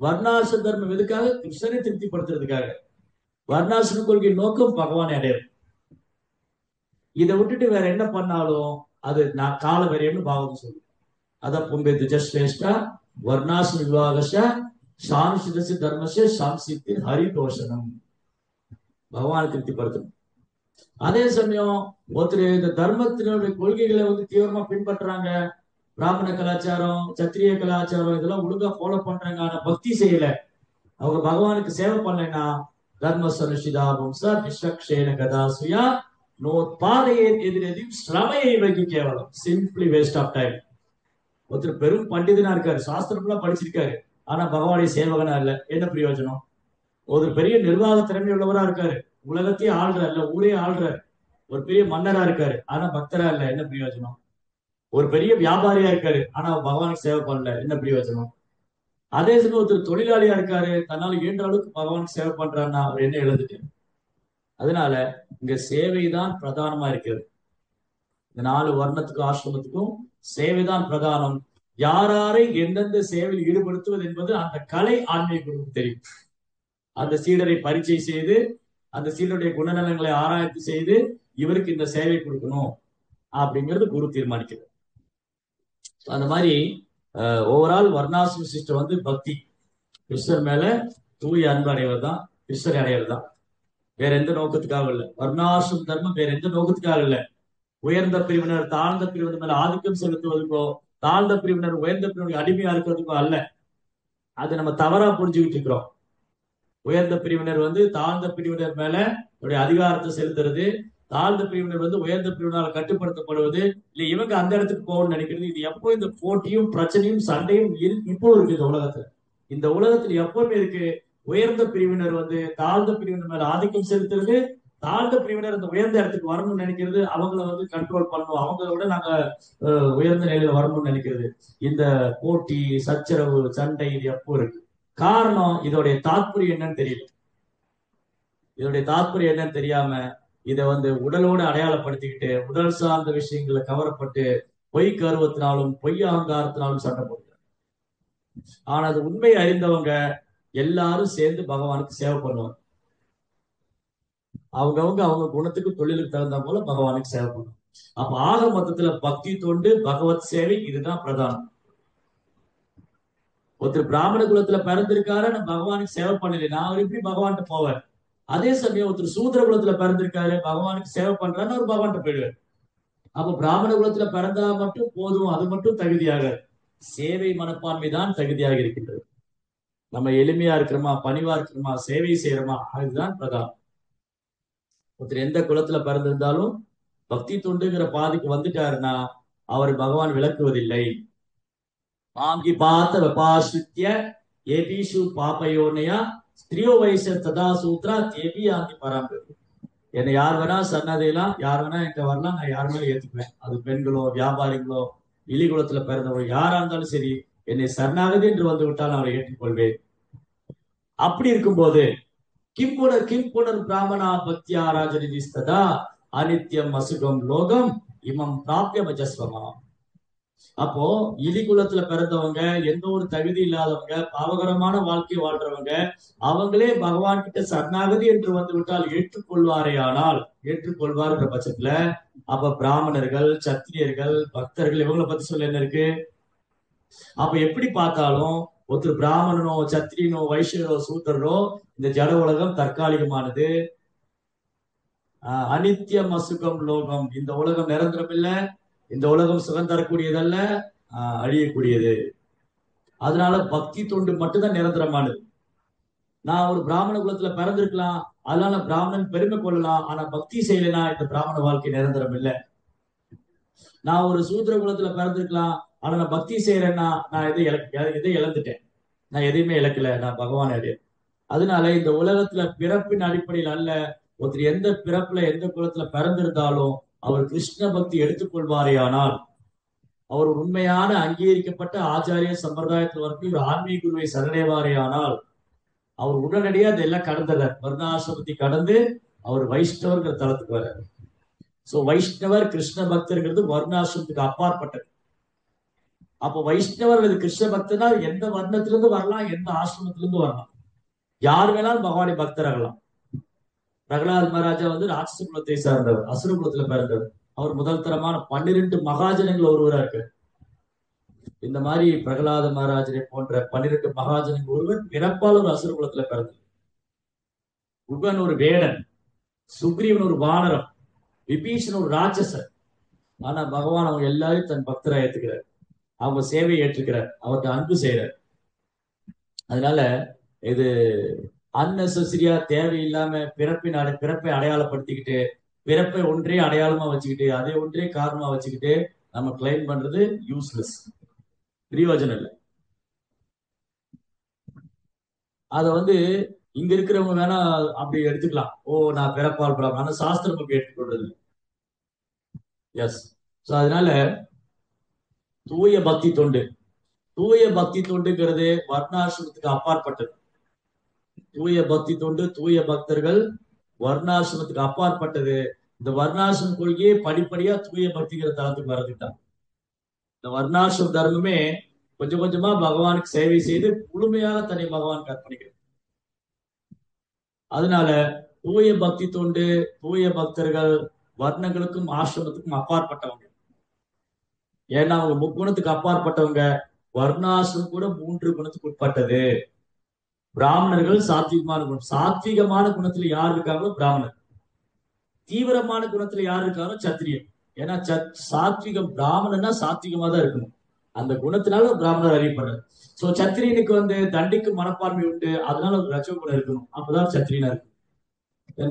வர்ணாசிரம தர்மம் எதுக்காக, கிருஷ்ணரை திருப்திப்படுத்துறதுக்காக. வர்ணாசிரம கொள்கை நோக்கம் பகவானை அடையிறது. இதை விட்டுட்டு வேற என்ன பண்ணாலும் அது நான் கால வரையம்னு பாவம் சொல்லு. அத பொம்பே துஜஸ்ரேஷ்டா வர்ணாசிரம விவாகச சாம்சிதசி தர்மச சாம்சித்தி ஹரிதோஷனம், பகவானை திருப்திப்படுத்தணும். அதே சமயம் ஒருத்தர் இந்த தர்மத்தினுடைய கொள்கைகளை வந்து தீவிரமா பின்பற்றுறாங்க, பிராமண கலாச்சாரம், சத்திரிய கலாச்சாரம் இதெல்லாம் ஒழுங்கா ஃபாலோ பண்றாங்க, ஆனா பக்தி செய்யல, அவங்க பகவானுக்கு சேவை பண்ணலைன்னா தர்ம சனுஷிதாபம் சார் விஸ்வக்ஷேன கதாசுயா நோத்பாதையே எதிரெதிரும் ஸ்ரமையை வைக்க கேவலம் சிம்பிளி வேஸ்ட் ஆஃப் டைம். ஒருத்தர் பெரும் பண்டிதனா இருக்காரு, சாஸ்திரம்லாம் படிச்சிருக்காரு, ஆனா பகவானுடைய சேவகனா இல்ல, என்ன பிரயோஜனம்? ஒரு பெரிய நிர்வாக திறமை உள்ளவரா இருக்காரு, உலகத்தையே ஆள்றாரு, இல்ல ஊரே ஆள்றாரு, ஒரு பெரிய மன்னரா இருக்காரு, ஆனா பக்தரா இல்ல, என்ன பிரயோஜனம்? ஒரு பெரிய வியாபாரியா இருக்காரு, ஆனா பகவானுக்கு சேவை பண்ணல, என்ன பிரயோஜனம்? அதே சமயம் ஒருத்தர் தொழிலாளியா இருக்காரு, தன்னால இயன்ற அளவுக்கு பகவானுக்கு சேவை பண்றாருன்னா அவர் என்ன எழுதுட்டு. அதனால இங்க சேவைதான் பிரதானமா இருக்கிறது. இந்த 4 வர்ணத்துக்கும் ஆசிரமத்துக்கும் சேவைதான் பிரதானம். யாரை எந்தெந்த சேவையில் ஈடுபடுத்துவது என்பது அந்த கலை ஆன்மீக குருவுக்கு தெரியும். அந்த சீடரை பரீட்சை செய்து அந்த சீடருடைய குணநலங்களை ஆராய்ச்சி செய்து இவருக்கு இந்த சேவை கொடுக்கணும் அப்படிங்கிறது குரு தீர்மானிக்கிறது. அந்த மாதிரி ஓவரால் வர்ணாசிரம சிஸ்டம் வந்து பக்தி, கிருஷ்ணர் மேல தூய அன்பு அடைவர் தான், கிருஷ்ணரை அடைவர் தான், வேற எந்த நோக்கத்துக்காக இல்லை. வர்ணாசிரம தர்மம் வேற எந்த நோக்கத்துக்காக இல்லை. உயர்ந்த பிரிவினர் தாழ்ந்த பிரிவினர் மேல ஆதிக்கம் செலுத்துவதற்கோ, தாழ்ந்த பிரிவினர் உயர்ந்த பிரிவினர் அடிமையா இருக்கிறதுக்கோ அல்ல. அது நம்ம தவறா புரிஞ்சுக்கிட்டு இருக்கிறோம். உயர்ந்த பிரிவினர் வந்து தாழ்ந்த பிரிவினர் மேல அதிகாரத்தை செலுத்துறது, தாழ்ந்த பிரிவினர் வந்து உயர்ந்த பிரிவினரால் கட்டுப்படுத்தப்படுவது, இல்ல இவங்க அந்த இடத்துக்கு போகணும்னு நினைக்கிறது. இது எப்போ இந்த போட்டியும் பிரச்சனையும் சண்டையும் இப்போ இருக்கு இந்த உலகத்துல. இந்த உலகத்துல எப்பவுமே இருக்கு. உயர்ந்த பிரிவினர் வந்து தாழ்ந்த பிரிவினர் மேல ஆதிக்கம் செலுத்துறது, தாழ்ந்த பிரிவினர் அந்த உயர்ந்த இடத்துக்கு வரணும்னு நினைக்கிறது, அவங்கள வந்து கண்ட்ரோல் பண்ணணும், அவங்கள விட நாங்க உயர்ந்த நிலையில வரணும்னு நினைக்கிறது. இந்த போட்டி சச்சரவு சண்டை இது எப்போ இருக்கு. காரணம் இதோடைய தாத்பரியம் என்னன்னு தெரியல. இதோடைய தாத்பரியம் என்னன்னு தெரியாம இதை வந்து உடலோடு அடையாளப்படுத்திக்கிட்டு உடல் சார்ந்த விஷயங்களை கவரப்பட்டு பொய் கருவத்தினாலும் பொய் அகங்காரத்தினாலும் சண்டை போடுறாங்க. ஆனா அது உண்மை அறிந்தவங்க எல்லாரும் சேர்ந்து பகவானுக்கு சேவை பண்ணுவாங்க. அவங்கவுங்க அவங்க குணத்துக்கு தொழிலுக்கு தகுந்த போல பகவானுக்கு சேவை பண்ணுவாங்க. அப்ப ஆக மொத்தத்துல பக்தி தொண்டு பகவத் சேவை இதுதான் பிரதானம். ஒருத்தர் பிராமண குலத்துல பிறந்திருக்காரு, நான் பகவானுக்கு சேவை பண்ணல, நான் அவர் எப்படி பகவான்கிட்ட போவார்? அதே சமயம் ஒருத்தர் சூத்திர குலத்துல பிறந்திருக்காரு, பகவானுக்கு சேவை பண்றாருன்னு அவர் பகவான்கிட்ட போயிடுவார். அப்ப பிராமண குலத்துல பிறந்தா மட்டும் போதும், அது மட்டும் தகுதியாக சேவை மனப்பான்மை தான் தகுதியாக இருக்கின்றது. நம்ம எளிமையா இருக்கிறோமா, பணிவா இருக்கிறோமா, சேவை செய்யறோமா, அதுதான் பிரதானம். ஒருத்தர் எந்த குலத்துல பிறந்திருந்தாலும் பக்தி தொண்டுங்கிற பாதைக்கு வந்துட்டாருன்னா அவர் பகவான் விளக்குவதில்லை. ஆங்கி பார்த்த வெபாசித்ய ஏபிஷு பாப்பயோனையா ஸ்திரியோ வயசு ததா சூத்ரா தேபி ஆங்கி பராம்பரி. என்னை யார் வேணா சன்னதையெல்லாம் யார் வேணா என்கிட்ட வரலாம், நான் யார் மேலே ஏத்துக்குவேன். அது பெண்களோ வியாபாரிகளோ இலிகுலத்துல பிறந்தவோ யாரா இருந்தாலும் சரி, என்னை சரணாகதி என்று வந்து விட்டால் அவரை ஏற்றுக்கொள்வேன். அப்படி இருக்கும்போது கிம்புனர் பிராமணா பக்தியா ராஜரிதிஸ்ததா அனித்யம் அசுகம் லோகம் இமம் பிராப்திய மஜஸ்வமா. அப்போ இலிகுலத்துல பிறந்தவங்க, எந்த ஒரு தகுதி இல்லாதவங்க, பாவகரமான வாழ்க்கையை வாழ்றவங்க, அவங்களே பகவான் கிட்ட சரணாகதி என்று வந்து விட்டால் ஏற்றுக்கொள்வாரே. ஆனால் ஏற்றுக்கொள்வார்ன்ற பட்சத்துல அப்ப பிராமணர்கள் சத்திரியர்கள் பக்தர்கள் இவங்களை பத்தி சொல்ல என்ன இருக்கு? அப்ப எப்படி பார்த்தாலும் ஒருத்தர் பிராமணனோ சத்திரியனோ வைஷ்யனோ சூத்திரனோ இந்த ஜட உலகம் தற்காலிகமானது. அனித்யம் அசுகம் லோகம், இந்த உலகம் நிரந்தரம் இல்லை, இந்த உலகம் சுகம் தரக்கூடியதல்ல, அழியக்கூடியது. அதனால பக்தி தொண்டு மட்டும்தான் நிரந்தரமானது. நான் ஒரு பிராமண குலத்துல பிறந்திருக்கலாம், அதனால பிராமணன் பெருமை கொள்ளலாம், ஆனா பக்தி செய்யலைன்னா இந்த பிராமண வாழ்க்கை நிரந்தரம் இல்லை. நான் ஒரு சூத்திர குலத்துல பிறந்திருக்கலாம், ஆனா நான் பக்தி செய்யறேன்னா நான் எதை இழந்துட்டேன், நான் எதையுமே இழக்கல, நான் பகவான் அடையேன். அதனால இந்த உலகத்துல பிறப்பின் அடிப்படையில் அல்ல, ஒருத்தர் எந்த பிறப்புல எந்த குலத்துல பிறந்திருந்தாலும் அவர் கிருஷ்ண பக்தி எடுத்துக்கொள்வாரே ஆனால், அவர் உண்மையான அங்கீகரிக்கப்பட்ட ஆச்சாரிய சம்பிரதாயத்தில் வரக்கூடிய ஒரு ஆன்மீக குருவை சரணடைவாரே ஆனால் அவர் உடனடியாக அதெல்லாம் கடந்துறார். வர்ணாசிரமத்தை கடந்து அவர் வைஷ்ணவர்கிற தளத்துக்கு வர்றார். சோ வைஷ்ணவர் கிருஷ்ண பக்தர்ங்கிறது வர்ணாசிரமத்துக்கு அப்பாற்பட்டது. அப்போ வைஷ்ணவர் அல்லது கிருஷ்ண பக்தனா எந்த வர்ணத்திலிருந்து வரலாம், எந்த ஆசிரமத்திலிருந்து வரலாம், யார் வேணாலும் பகவானை பக்தராகலாம். பிரகலாத் மகாராஜா வந்து ராட்சச குலத்தை சார்ந்தவர், அசுர குலத்துல பிறந்தவர். அவர் முதல் தரமான 12 மகாஜனங்கள் ஒருவரா இருக்கு. இந்த மாதிரி பிரகலாத மகாராஜனை போன்ற 12 மகாஜனங்கள் ஒருவர் பிறப்பால் ஒரு அசுர குலத்துல பிறந்தவர். குகன் ஒரு வேடன், சுக்ரீவன் ஒரு வானரம், விபீஷன் ஒரு ராட்சசர். ஆனா பகவான் அவங்க எல்லாரையும் தன் பக்தரா ஏத்துக்கிறார், அவங்க சேவையை ஏற்றுக்கிறார், அவருக்கு அன்பு செய்யறார். அதனால இது அன்னெசரியா தேவையில்லாம பிறப்பை அடையாளப்படுத்திக்கிட்டு பிறப்பை ஒன்றே அடையாளமா வச்சுக்கிட்டு அதை ஒன்றே காரணமா வச்சுக்கிட்டு நம்ம கிளைம் பண்றது யூஸ்லெஸ், பிரயோஜனம் இல்லை. அதை இங்க இருக்கிறவங்க வேணா அப்படி எடுத்துக்கலாம். ஓ, நான் பிறப்பால் பிறப்பு, ஆனா சாஸ்திரம் அப்படி எடுத்துக்கொள்றது. எஸ். ஸோ அதனால தூய பக்தி தொண்டு, தூய பக்தி தொண்டுங்கிறது வர்ணாசிரமத்துக்கு அப்பாற்பட்டது. தூய பக்தி தொண்டு, தூய பக்தர்கள் வர்ணாசிரமத்துக்கு அப்பாற்பட்டது. இந்த வர்ணாசிரம கொள்கையே படிப்படியா தூய பக்திங்கிற தளத்துக்கு வர்றதுதான். இந்த வர்ணாசிரம தர்மமே கொஞ்சம் கொஞ்சமா பகவானுக்கு சேவை செய்து முழுமையாக தன்னை பகவானுக்கு அர்ப்பணிக்கிறது. அதனால தூய பக்தி தொண்டு, தூய பக்தர்கள் வர்ணங்களுக்கும் ஆசிரமத்துக்கும் அப்பாற்பட்டவங்க. ஏன்னா அவங்க முக்குணத்துக்கு அப்பாற்பட்டவங்க. வர்ணாசிரம் கூட 3 குணத்துக்கு உட்பட்டது. பிராமணர்கள் சாத்விகமான குணம், சாத்விகமான குணத்துல யார் இருக்காங்களோ பிராமணர், தீவிரமான குணத்துல யார் இருக்காரோ சத்திரியன். ஏன்னா சாத்விகம், பிராமணன்னா சாத்விகமா தான் இருக்கணும். அந்த குணத்தினால பிராமணர் அறியப்படுறாரு. சோ சத்திரியனுக்கு தண்டிக்கு மனப்பான்மை உண்டு, அதனால ஒரு ரஜோகுணம் இருக்கணும், அப்பதான் சத்திரியனா இருக்கும்.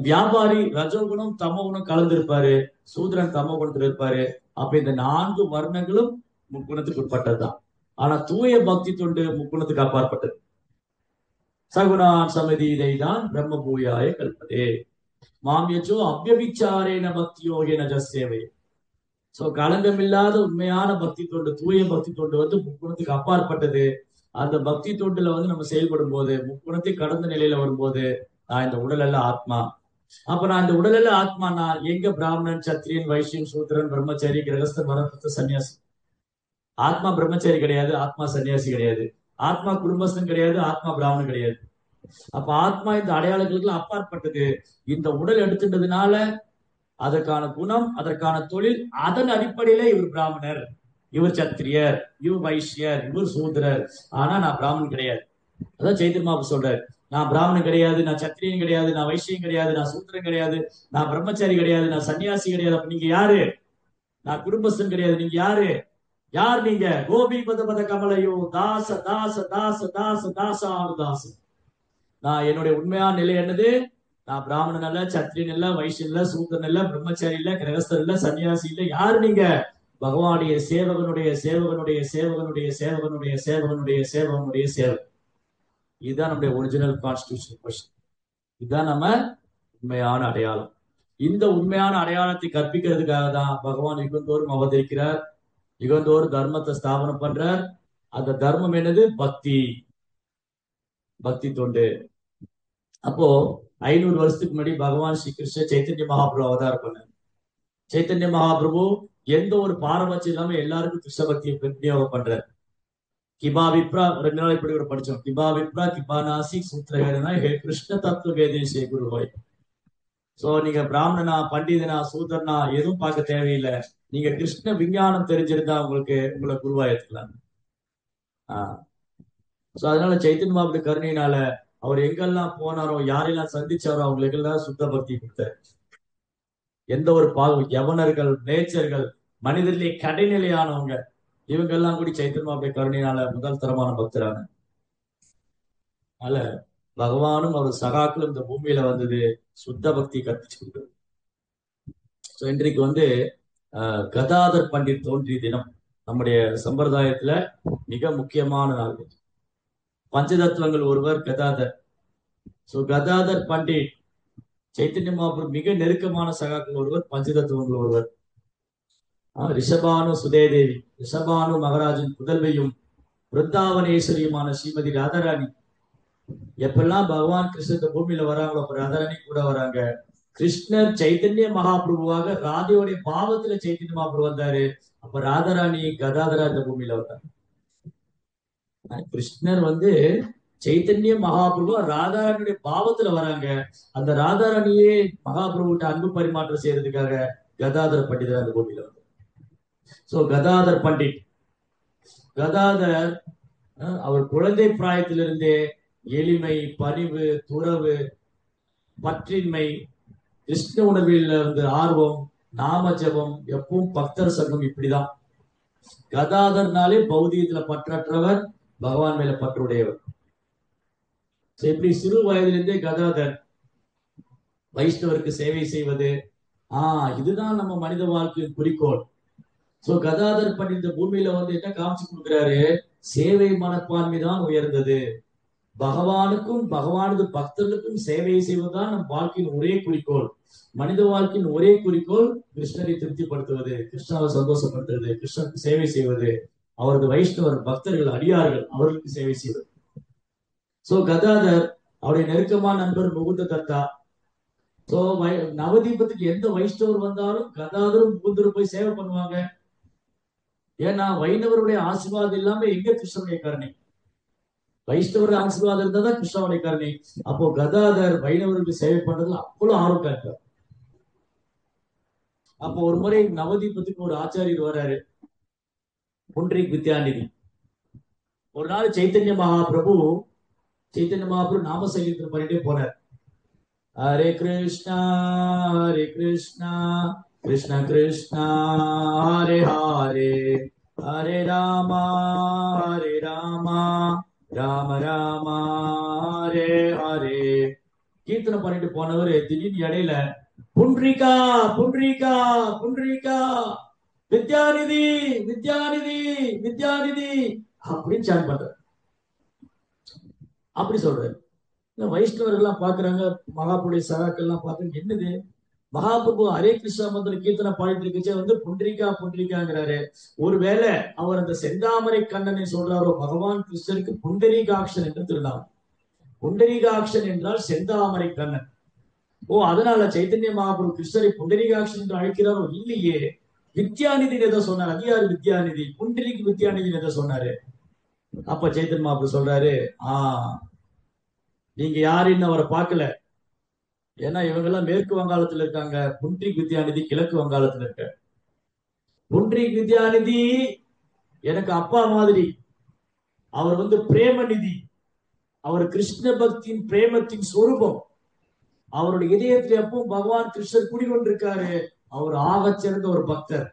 வியாபாரி ரஜோகுணம் தமோ குணம் கலந்திருப்பாரு, சூத்ரன் தமோ குணத்துல இருப்பாரு. அப்ப இந்த 4 வர்ணங்களும் முக்குணத்துக்கு உட்பட்டதுதான். ஆனா தூய பக்தி தொண்டு முக்குணத்துக்கு அப்பாற்பட்டது. சகுணான் சமதி இதைதான் பிரம்ம பூயாய கல்பதே மாமியச்சோ அவ்யபிச்சாரேன பக்தியோகேன ஜஸ்தேவை. சோ களங்கமில்லாத உண்மையான பக்தி தொண்டு, தூய பக்தி தொண்டு முக்குணத்துக்கு அப்பாற்பட்டது. அந்த பக்தி தொண்டுல நம்ம செயல்படும் போது, முக்குணத்தை கடந்த நிலையில வரும்போது, நான் இந்த உடல் அல்ல ஆத்மா. அப்ப நான் இந்த உடல் அல்ல ஆத்மா, நான் எங்க பிராமணன், சத்திரியன், வைசியன், சூத்திரன், பிரம்மச்சாரி, கிரகஸ்தன், வரப்பத்த, சன்னியாசி. ஆத்மா பிரம்மச்சாரி கிடையாது, ஆத்மா சன்னியாசி கிடையாது, ஆத்மா குடும்பஸ்தன் கிடையாது, ஆத்மா பிராமணன் கிடையாது. அப்ப ஆத்மா இந்த அடையாளங்களுக்கு அப்பாற்பட்டது. இந்த உடல் எடுத்துட்டதுனால அதற்கான குணம், அதற்கான தொழில், அதன் அடிப்படையில இவர் பிராமணர், இவர் சத்திரியர், இவர் வைசியர், இவர் சூத்திரர். ஆனா நான் பிராமணன் கிடையாது. அதான் சைத்தன்ய சொல்றாரு, நான் பிராமணன் கிடையாது, நான் சத்திரியன் கிடையாது, நான் வைசியம் கிடையாது, நான் சூத்திரன் கிடையாது, நான் பிரம்மச்சாரி கிடையாது, நான் சன்னியாசி கிடையாது. அப்ப நீங்க யாரு? நான் குடும்பஸ்தன் கிடையாது, நீங்க யாரு? யார் நீங்க? கோபி பத பத கமலையோ தாச தாச தாச தாச தாச தாச. நான் என்னுடைய உண்மையான நிலை என்னது? நான் பிராமணன் அல்ல, சத்திரியன் இல்ல, வைசியன் இல்ல, சூத்திரன் இல்ல, பிரம்மச்சாரி இல்ல, கிரகஸ்தர் இல்ல, சன்னியாசி இல்ல. யாரு நீங்க? பகவானுடைய சேவகனுடைய சேவகனுடைய சேவகனுடைய சேவகனுடைய சேவகனுடைய சேவகனுடைய சேவகன். இதுதான் நம்முடைய ஒரிஜினல் கான்ஸ்டிடியூஷன் கொஸ்டின். இதுதான் நம்ம உண்மையான அடையாளம். இந்த உண்மையான அடையாளத்தை கற்பிக்கிறதுக்காக தான் பகவான் யுகந்தோறும் அவதரிக்கிறார், யுகந்தோறும் தர்மத்தை ஸ்தாபனம் பண்றார். அந்த தர்மம் என்னது? பக்தி, பக்தி தொண்டு. அப்போ 500 வருஷத்துக்கு முன்னாடி பகவான் ஸ்ரீ கிருஷ்ண சைத்தன்ய மகாபிரபு அவதாரம் பண்ணார். சைத்தன்ய மகாபிரபு எந்த ஒரு பாரபட்சம் இல்லாம எல்லாருக்கும் கிருஷ்ண பக்தியை விநியோகம் பண்றார். கிபா விப்ரா 2 நாள் இப்படி கூட படிச்சோம். கிபா விப்ரா கிபா நாசி சூத்திரகேதனா ஹே கிருஷ்ண தத்துவ வேதேசே குருவாய். சோ நீங்க பிராமணனா, பண்டிதனா, சூதரனா எதுவும் பார்க்க தேவையில்லை. நீங்க கிருஷ்ண விஞ்ஞானம் தெரிஞ்சிருந்தா உங்களை குருவா ஏத்துக்கலாம். சோ அதனால சைத்தன்ய மகாபிரபு கருணையினால அவர் எங்கெல்லாம் போனாரோ, யாரெல்லாம் சந்திச்சாரோ அவங்களுக்கு எல்லாம் சுத்த பக்தி கொடுத்தார். எந்த ஒரு பாவம், யவனர்கள், நேச்சர்கள், மனிதர்களே கடைநிலையானவங்க, இவங்க எல்லாம் கூடி சைத்தன்ய மகாபிரபு கருணையினால முதல் தரமான பக்தரான. அதனால பகவானும் அவர் சகாக்களும் இந்த பூமியில வந்தது சுத்த பக்தி கற்பிச்சு கொடுக்குறது. இன்றைக்கு கதாதர் பண்டிட் தோன்றிய தினம் நம்முடைய சம்பிரதாயத்துல மிக முக்கியமான நாள். பஞ்சதத்துவங்கள் ஒருவர் கதாதர். சோ கதாதர் பண்டிட் சைத்தன்ய மகாபிரபு மிக நெருக்கமான சகாக்கள் ஒருவர், பஞ்சதத்துவங்கள் ஒருவர். ரிஷபானு சுதேதேவி, ரிஷபானு மகாராஜின் புதல்வியும் விருந்தாவனேஸ்வரியுமான ஸ்ரீமதி ராதாராணி. எப்பெல்லாம் பகவான் கிருஷ்ணர் பூமியில வராங்களோ அப்ப ராதாராணி கூட வராங்க. கிருஷ்ணர் சைத்தன்ய மகாபிரபுவாக ராதையோடைய பாவத்துல சைத்தன்ய மகாபிரபு வந்தாரு. அப்ப ராதாராணி கதாதரா இந்த பூமியில வந்தாங்க. கிருஷ்ணர் சைத்தன்ய மகாபிரபு ராதாராணியுடைய பாவத்துல வராங்க. அந்த ராதாராணியே மகாபிரபுட்ட அன்பு பரிமாற்றம் செய்யறதுக்காக கதாதர பண்டிதர் அந்த பூமியில வந்தார். சோ கதாதர் பண்டிட், கதாதர் அவர் குழந்தை பிராயத்திலிருந்தே எளிமை, பணிவு, துறவு, பற்றின்மை, கிருஷ்ண உணர்வில் ஆர்வம், நாம ஜபம், எப்பவும் பக்தர் சங்கம், இப்படிதான். கதாதர்னாலே பௌதிகத்துல பற்றற்றவர், பகவான் மேல பற்றுடையவர். இப்படி சிறு வயதிலிருந்தே கதாதர் வைஷ்ணவருக்கு சேவை செய்வது, இதுதான் நம்ம மனித வாழ்க்கையின் குறிக்கோள். சோ கதாதர் பண்ணி இந்த பூமியில வந்து என்ன காமிச்சு கொடுக்குறாரு? சேவை மனப்பான்மை தான் உயர்ந்தது. பகவானுக்கும் பகவானது பக்தர்களுக்கும் சேவை செய்வதுதான் நம் வாழ்க்கையின் ஒரே குறிக்கோள். மனித வாழ்க்கையின் ஒரே குறிக்கோள் கிருஷ்ணரை திருப்திப்படுத்துவது, கிருஷ்ணாவை சந்தோஷப்படுத்துவது, கிருஷ்ணருக்கு சேவை செய்வது, அவரது வைஷ்ணவர் பக்தர்கள் அடியார்கள் அவர்களுக்கு சேவை செய்வது. சோ கதாதர் அவருடைய நெருக்கமான நண்பர் முகுந்த தத்தா. சோ நவதீபத்துக்கு எந்த வைஷ்ணவர் வந்தாலும் கதாதரும் முகுந்தரும் போய் சேவை பண்ணுவாங்க. ஏன்னா வைணவருடைய ஆசீர்வாதம் இல்லாம எங்க கிருஷ்ணனுடைய கருணை? வைஷ்ணவருடைய ஆசீர்வாதம் இருந்தா தான் கிருஷ்ணனுடைய கருணை. அப்போ கதாதர் வைணவருக்கு சேவை பண்றதுல அவ்வளவு ஆர்வம் இருக்கார். அப்போ ஒரு முறை நவதீபத்துக்கு ஒரு ஆச்சாரியர் வர்றாரு, புண்டரீக் வித்யாநிதி. ஒரு நாள் சைத்தன்ய மகாபிரபு நாம சங்கீர்த்தனம் பண்ணிட்டே போனார். ஹரே கிருஷ்ணா கிருஷ்ண கிருஷ்ணா ஹரே ஹரே, ஹரே ராமா ராம ராம ஹரே ஹரே கீர்த்தனை பண்ணிட்டு போனவர் திடீர்னு இடையில புண்ட்ரிகா புண்ட்ரிகா புண்ட்ரிகா வித்யாநிதி வித்யாநிதி வித்யாநிதி அப்படின்னு சான் பண்ற. அப்படி சொல்றாரு. வைஷ்ணவர்கள் எல்லாம் பாக்குறாங்க, மகாபுடைய சகாக்கள் எல்லாம் பாக்குறாங்க, என்னது மகாபிரபு ஹரே கிருஷ்ணா மந்திர கீர்த்தனை பாடிட்டு இருக்குச்சே வந்து புண்ட்ரிகா புண்ட்ரிகாங்கிறாரு. ஒருவேளை அவர் அந்த செந்தாமரை கண்ணனை சொல்றாரோ? பகவான் கிருஷ்ணருக்கு புண்டரீகாட்சன் என்று திருநாமம். புண்டரீகாட்சன் என்றால் செந்தாமரை கண்ணன். அதனால சைத்தன்ய மகாபிரபு கிருஷ்ணரை புண்டரீகாட்சன் என்று அழைக்கிறாரோ? இல்லையே, வித்யாநிதி எதை சொன்னார்? அதிகாரி வித்யாநிதி, புண்டரீக் வித்யாநிதி எதை சொன்னாரு? அப்ப சைத்தன்ய மகாபிரபு சொல்றாரு, நீங்க யாருன்னு அவரை பார்க்கல. ஏன்னா இவங்க எல்லாம் மேற்கு வங்காளத்துல இருக்காங்க, புண்ட்ரிக் வித்யாநிதி கிழக்கு வங்காளத்துல இருக்க. புண்ட்ரிக் வித்யாநிதி எனக்கு அப்பா மாதிரி. அவர் வந்து பிரேமநிதி, அவர் கிருஷ்ண பக்தியின் பிரேமத்தின் சொரூபம். அவருடைய இதயத்தில் எப்பவும் பகவான் கிருஷ்ணர் குடிகொண்டிருக்காரு. அவர் ஆகச் சிறந்த ஒரு பக்தர்,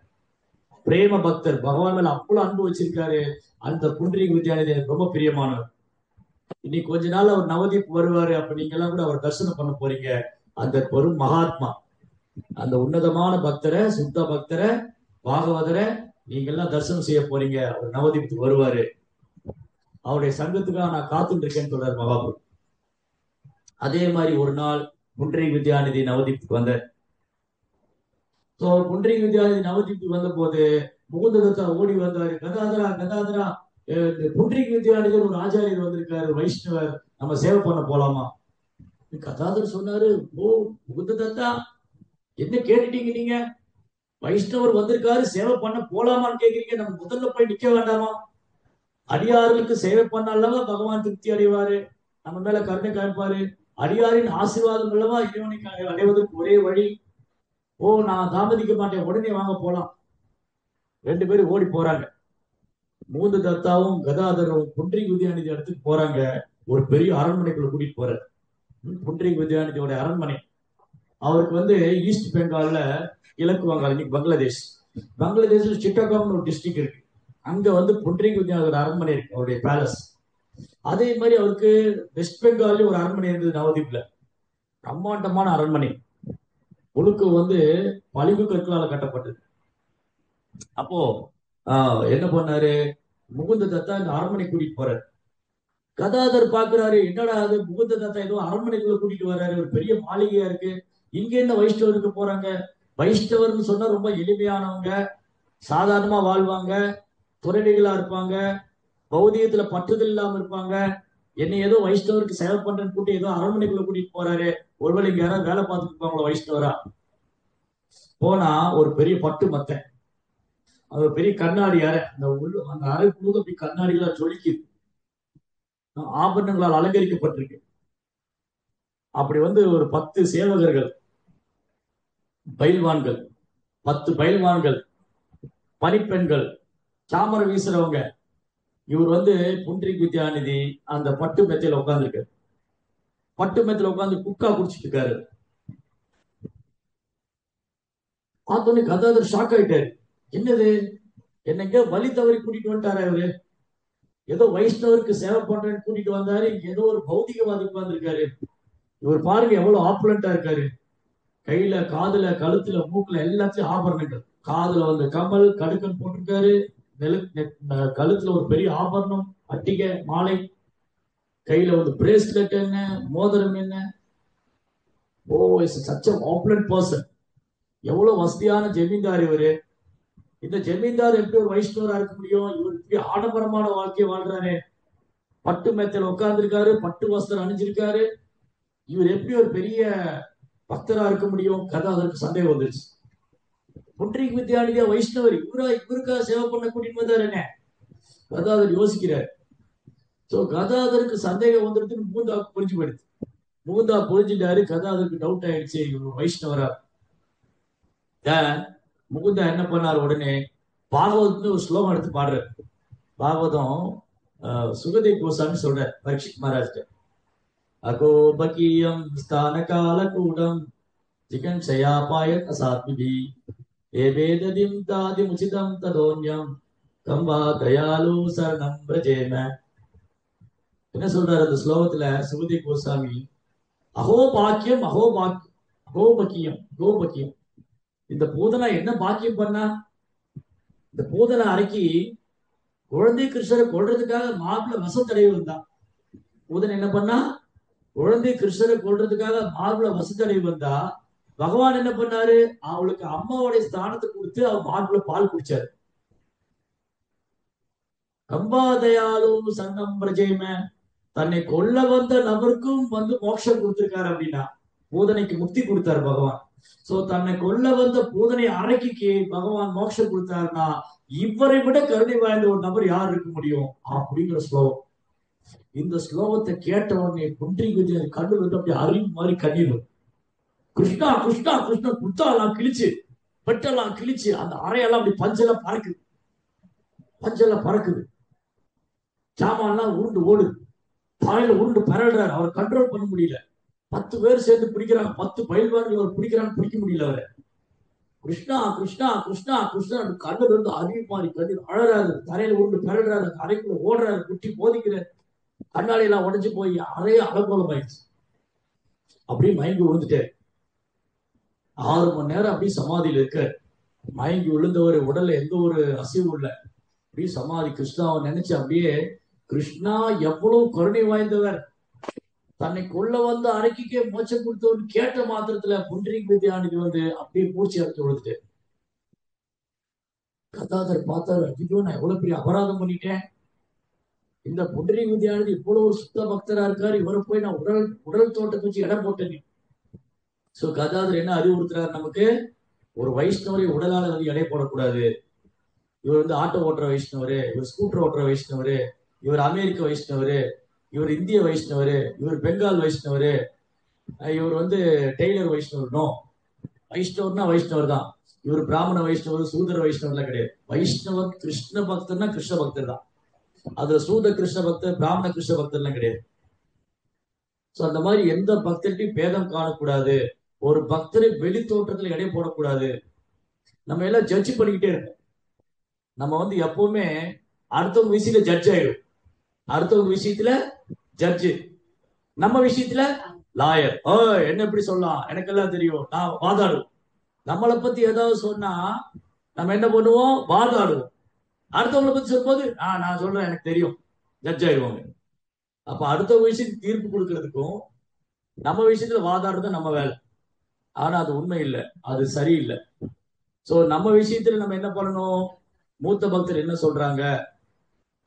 பிரேம பக்தர், பகவான் மேல அவ்வளவு அன்பு வச்சிருக்காரு. அந்த புண்ட்ரிக் வித்யாநிதி எனக்கு ரொம்ப பிரியமானவர். இன்னைக்கு கொஞ்ச நாள் அவர் நவதீப் வருவாரு. அப்ப நீங்க எல்லாம் கூட அவர் தரிசனம் பண்ண போறீங்க. அந்த பெரும் மகாத்மா, அந்த உன்னதமான பக்தரை, சுத்த பக்தரை, பாகவதரை நீங்க எல்லாம் தரிசனம் செய்ய போறீங்க. அவர் நவதீபத்துக்கு வருவாரு, அவருடைய சங்கத்துக்காக நான் காத்துட்டு இருக்கேன்னு சொல்றாரு மகாபுரு. அதே மாதிரி ஒரு நாள் புண்ட்ரிக் வித்யாநிதி நவதீபத்துக்கு வந்தார். புண்ட்ரிக் வித்யாநிதி நவதீபத்துக்கு வந்த போது முகுந்த தத்தா ஓடி வந்தாரு. கதாதரா கதாதரா, புண்ட்ரிக் வித்யாநிதி ஒரு ஆச்சாரியர் வந்திருக்காரு, வைஷ்ணவர், நம்ம சேவை பண்ண போலாமா? கதாதர் சொன்னாரு, முகுந்த தத்தா என்ன கேட்டுட்டீங்க நீங்க? வைஷ்ணவர் வந்திருக்காரு, சேவை பண்ண போலாமான்னு கேக்குறீங்க. நம்ம முதல்ல போய் நிக்க வேண்டாமா? அடியார்களுக்கு சேவை பண்ணாலவா பகவான் திருப்தி அடைவாரு, நம்ம மேல கருணை காண்பாரு. அடியாரின் ஆசீர்வாதம் அல்லவா இறைவனை அடைவதற்கு ஒரே வழி. நான் தாமதிக்க மாட்டேன், உடனே வாங்க போலாம். ரெண்டு பேரும் ஓடி போறாங்க. மூந்து தத்தாவும் கதாதரும் புண்ட்ரிக் வித்யாநிதி இடத்துக்கு போறாங்க. ஒரு பெரிய அரண்மனைக்குள்ள கூட்டிட்டு போறாரு. புண்ட்ரிக் வித்யாநிதியோட அரண்மனை. அவருக்கு வந்து ஈஸ்ட் பெங்கால்ல, கிழக்கு வங்காளம், இன்னைக்கு பங்களாதேஷ்ல சிட்டகாங்னு ஒரு டிஸ்ட்ரிக்ட் இருக்கு. அங்க வந்து புண்ட்ரிக் வித்யாநிதியோட அரண்மனை இருக்கு, அவருடைய பேலஸ். அதே மாதிரி அவருக்கு வெஸ்ட் பெங்கால்ல ஒரு அரண்மனை இருந்தது நவதீப்ல, பிரம்மாண்டமான அரண்மனை. முழுக்க வந்து பளிங்கு கற்களால கட்டப்பட்டது. அப்போ என்ன பண்ணாரு, முகுந்த தத்தா இந்த அரண்மனை கூட்டிட்டு போறாரு. கதாதர் பாக்குறாரு, என்னடா அது முகுந்த தத்தா ஏதோ அரண்மனைக்குள்ள கூட்டிட்டு வர்றாரு, ஒரு பெரிய மாளிகையா இருக்கு, இங்க என்ன வைஷ்ணவருக்கு போறாங்க? வைஷ்ணவர்னு சொன்னா ரொம்ப எளிமையானவங்க, சாதாரணமா வாழ்வாங்க, துறவிகளா இருப்பாங்க, பௌதிகத்துல பற்றுதல் இல்லாம இருப்பாங்க. என்னை ஏதோ வைஷ்ணவருக்கு சேவை பண்றேன்னு கூட்டி ஏதோ அரண்மனைக்குள்ள கூட்டிட்டு போறாரு, ஒருவேளை இங்க யாராவது வேலை பார்த்துட்டு இருப்பாங்களோ வைஷ்ணவரா? போனா ஒரு பெரிய பட்டு மத்த, அது பெரிய கண்ணாடி அறை, அந்த அறை முழுவதும் அப்படி கண்ணாடிகளா ஜொலிக்குது, ஆபரணங்களால் அலங்கரிக்கப்பட்டிருக்கு. அப்படி வந்து ஒரு 10 சேவகர்கள், பயில்வான்கள், 10 பயில்வான்கள், பணிப்பெண்கள், சாமரம் வீசுறவங்க. இவர் வந்து புண்ட்ரிக் வித்யாநிதி அந்த பட்டு மெத்தையில உட்கார்ந்து பட்டு மெத்தையில உட்கார்ந்து குக்கா குடிச்சிட்டு இருக்காரு. பார்த்தோன்னே கதாதர் ஷாக் ஆயிட்டாரு. என்னது, என்னங்க வழி தவறி கூட்டிட்டு வந்துட்டாரு அவரு? ஏதோ வைஷ்ணவருக்கு சேவை பண்றேன்னு கூட்டிட்டு வந்தாரு, இங்க ஏதோ ஒரு பௌதிகவாதி உட்கார்ந்துருக்காரு. இவர் பாருங்க எவ்வளவு ஆப்புலண்டா இருக்காரு. கையில, காதுல, கழுத்துல, மூக்குல எல்லாத்தையும் ஆபரணங்கள். காதுல வந்து கமல் கடுக்கன் போட்டிருக்காரு. கழுத்துல ஒரு பெரிய ஆபரணம், அட்டிகை, மாலை. கையில வந்து பிரேஸ்லெட் என்ன, மோதிரம் என்ன. ஓ, இஸ் சச் ஆப்புலண்ட் பர்சன். எவ்வளவு வசதியான ஜமீன்தார் இவரு. இந்த ஜமீன்தார் எப்படி ஒரு வைஷ்ணவரா இருக்க முடியும்? இவர் இப்படி ஆடம்பரமான வாழ்க்கையை வாழ்றாரு. பட்டு மெத்தையில உட்கார்ந்துருக்காரு, பட்டு வஸ்திரம் அணிஞ்சிருக்காரு. இவர் எப்படி ஒரு பெரிய பக்தரா இருக்க முடியும்? கதாதருக்கு சந்தேகம் வந்துருச்சு. புண்டரீக வித்யாநிதியா வைஷ்ணவர், இவருக்காக சேவை பண்ண கூட்டிட்டு வந்தாரு என்ன? கதாதர் யோசிக்கிறார். சோ கதாதருக்கு சந்தேகம் வந்துருதுன்னு மூந்தாவுக்கு புரிஞ்சு போயிடுது. மூந்தா புரிஞ்சுட்டாரு. கதாதருக்கு டவுட் ஆயிடுச்சு, இவர் வைஷ்ணவரா. முகுந்தா என்ன பண்ணாரு, உடனே பாகவதத்துல ஒரு ஸ்லோகம் எடுத்து பாடுறாரு. பாகவதம் சுகதேவ் கோசாமி சொல்றார் பரீட்சித் மகாராஜ். அகோபகீயம் ஸ்தான கால கூடம் ஜிகன் சயாபாயத் அசாத்மிபி ஏவேததிம் தாதி முச்சிதம் ததோன்யம் கம்பா தயாலு சரணம் பிரஜேம. என்ன சொல்றாரு அந்த ஸ்லோகத்துல சுகதேவ் கோசாமி? அகோபாக்கியம், அகோபாக்கியம், அகோபக்கியம், கோபக்கியம். இந்த பூதனா என்ன பாக்கியம் பண்ணா? இந்த பூதனை அடக்கி குழந்தை கிருஷ்ணரை கொள்றதுக்காக மார்பிள வசத்தடை வந்தான். பூதனை என்ன பண்ணா? குழந்தை கிருஷ்ணரை கொள்றதுக்காக மார்பிள வசத்தடை வந்தா. பகவான் என்ன பண்ணாரு? அவளுக்கு அம்மாவுடைய ஸ்தானத்தை கொடுத்து அவ மார்பிள பால் குடிச்சாரு. கம்பாதயாலு சங்கம் பிரஜேம. தன்னை கொல்ல வந்த நபருக்கும் வந்து மோட்சம் கொடுத்திருக்காரு. அப்படின்னா பூதனைக்கு முக்தி கொடுத்தாரு பகவான். சோ தன்னை கொல்ல வந்த பூதனை அரக்கிக்கு பகவான் மோட்சம் கொடுத்தாருன்னா இவரை விட கருணை வாய்ந்த ஒரு நபர் யார் இருக்க முடியும்? அப்படிங்கிற ஸ்லோகம். இந்த ஸ்லோகத்தை கேட்ட உடனே புண்டரீக வித்யாநிதி கண்ணு வந்து அப்படியே அறிவு மாதிரி கண்ணீர். கிருஷ்ணா கிருஷ்ணா கிருஷ்ணா, குத்தாலாம் கிழிச்சு, பெட்டெல்லாம் கிழிச்சு, அந்த அறையெல்லாம் அப்படி பஞ்செல்லாம் பறக்குது, பஞ்செல்லாம் பறக்குது. சாமான்லாம் உருண்டு ஓடுது. தலையில உருண்டு பரடுறாரு. அவர் கண்ட்ரோல் பண்ண முடியல. 10 பேர் சேர்ந்து பிடிக்கிறாங்க. 10 பயில்வான்கள் அவர் பிடிக்கிறாங்க, பிடிக்க முடியல அவரை. கிருஷ்ணா கிருஷ்ணா கிருஷ்ணா கிருஷ்ணா, கண்ணு வந்து அறிவு மாதிரி கண்ணீர் அழறாரு. தரையில உருண்டு பரடுறாரு. அறைக்குள்ள ஓடுறாரு, குட்டி போதிக்கிறாரு. கண்ணாடி எல்லாம் உடைஞ்சு போய் அறைய அலங்கோலம் ஆயிடுச்சு. அப்படியே மயங்கி விழுந்துட்டாரு. 6 மணி நேரம் அப்படியே சமாதியில இருக்க. மயங்கி விழுந்தவர் உடல்ல எந்த ஒரு அசைவும் இல்லை. அப்படியே சமாதி. கிருஷ்ணாவை நினைச்சு அப்படியே, கிருஷ்ணா எவ்வளவு கருணை வாய்ந்தவர், தன்னை கொல்ல வந்து அரைக்கே மோட்சம் கொடுத்தவன் கேட்ட மாத்திரத்துல புண்டரீக வித்யாநிதி வந்து அப்படியே பூச்சி அரைச்சு விழுந்துட்டு. கதாதர் பார்த்தாரு, ஐயோ நான் எவ்வளவு பெரிய அபராதம் பண்ணிட்டேன். இந்த புண்டரீக வித்யாநிதி இவ்வளவு ஒரு சுத்த பக்தரா இருக்காரு, இவரை போய் நான் உடல் தோட்டத்தை வச்சு இடம் போட்டேன். சோ கதாதர் என்ன அறிவுறுத்துறாரு நமக்கு? ஒரு வைஷ்ணவரை உடலால வந்து எடை போடக்கூடாது. இவர் வந்து ஆட்டோ ஓட்டுற வைஷ்ணவரு, இவர் ஸ்கூட்டர் ஓட்டுற வைஷ்ணவரு, இவர் அமெரிக்க வைஷ்ணவரு, இவர் இந்திய வைஷ்ணவரு, இவர் பெங்கால் வைஷ்ணவரு, இவர் வந்து டெய்லர் வைஷ்ணவர். நோ, வைஷ்ணவர்னா வைஷ்ணவர் தான். இவர் பிராமண வைஷ்ணவர், சூதர வைஷ்ணவர்லாம் கிடையாது. வைஷ்ணவர் கிருஷ்ண பக்தர்னா கிருஷ்ண பக்தர் தான். அதுல சூத கிருஷ்ண பக்தர், பிராமண கிருஷ்ண பக்தர்லாம் கிடையாது. சோ அந்த மாதிரி எந்த பக்தர்கிட்டையும் பேதம் காணக்கூடாது. ஒரு பக்தரை வெளி தோற்றத்துல எடை போடக்கூடாது. நம்ம எல்லாம் ஜட்ஜ் பண்ணிக்கிட்டே இருக்கோம். நம்ம வந்து எப்பவுமே அடுத்தவங்க விஷயத்துல ஜட்ஜ் ஆயிடும். அடுத்தவங்க விஷயத்துல ஜட்ஜு, நம்ம விஷயத்துல லாயர். என்ன எப்படி சொல்லலாம், எனக்கெல்லாம் தெரியும், நான் வாதாடுவோம். நம்மளை பத்தி ஏதாவது சொன்னா நம்ம என்ன பண்ணுவோம்? வாதாடுவோம். அடுத்தவங்களை பத்தி சொல்லும்போது நான் சொல்றேன், எனக்கு தெரியும், ஜட்ஜ் ஆயிடுவாங்க. அப்ப அடுத்தவங்க விஷயத்துக்கு தீர்ப்பு கொடுக்கறதுக்கும் நம்ம விஷயத்துல வாதாடுறது நம்ம வேலை. ஆனா அது உண்மை இல்லை, அது சரியில்லை. சோ நம்ம விஷயத்துல நம்ம என்ன பண்ணணும்? மூத்த பக்தர் என்ன சொல்றாங்க,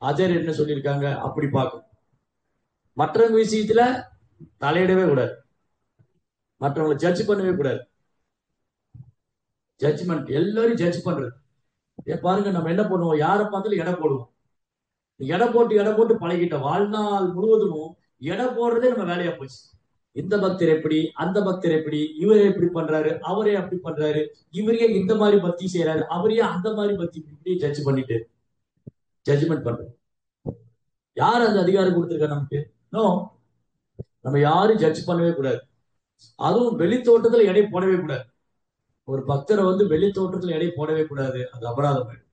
ஆச்சாரியர் என்ன சொல்லியிருக்காங்க, அப்படி பார்க்கணும். மற்றவங்க விஷயத்துல தலையிடவே கூடாது. மற்றவங்களை ஜட்ஜ் பண்ணவே கூடாது. ஜட்ஜ்மெண்ட், எல்லாரும் ஜட்ஜ் பண்றது. பாருங்க, நம்ம என்ன பண்ணுவோம்? யாரை பார்த்தாலும் எடை போடுவோம். எடை போட்டு பழகிட்ட வாழ்நாள் முழுவதும் எடை போடுறதே நம்ம வேலையா போச்சு. இந்த பக்தர் எப்படி, அந்த பக்தர் எப்படி, இவரே எப்படி பண்றாரு, அவரே அப்படி பண்றாரு, இவரே இந்த மாதிரி பக்தி செய்யறாரு, அவரே அந்த மாதிரி பக்தி, இப்படி ஜட்ஜ் பண்ணிட்டு ஜட்ஜ்மெண்ட் பண்றது. யார் அந்த அதிகாரம் கொடுத்திருக்கா நமக்கு? நோ, நம்ம யாரும் ஜட்ஜ் பண்ணவே கூடாது. அதுவும் வெளி தோட்டத்துல எடை போடவே கூடாது. ஒரு பக்தரை வந்து வெளி தோட்டத்துல எடை போடவே கூடாது, அது அபராதம்.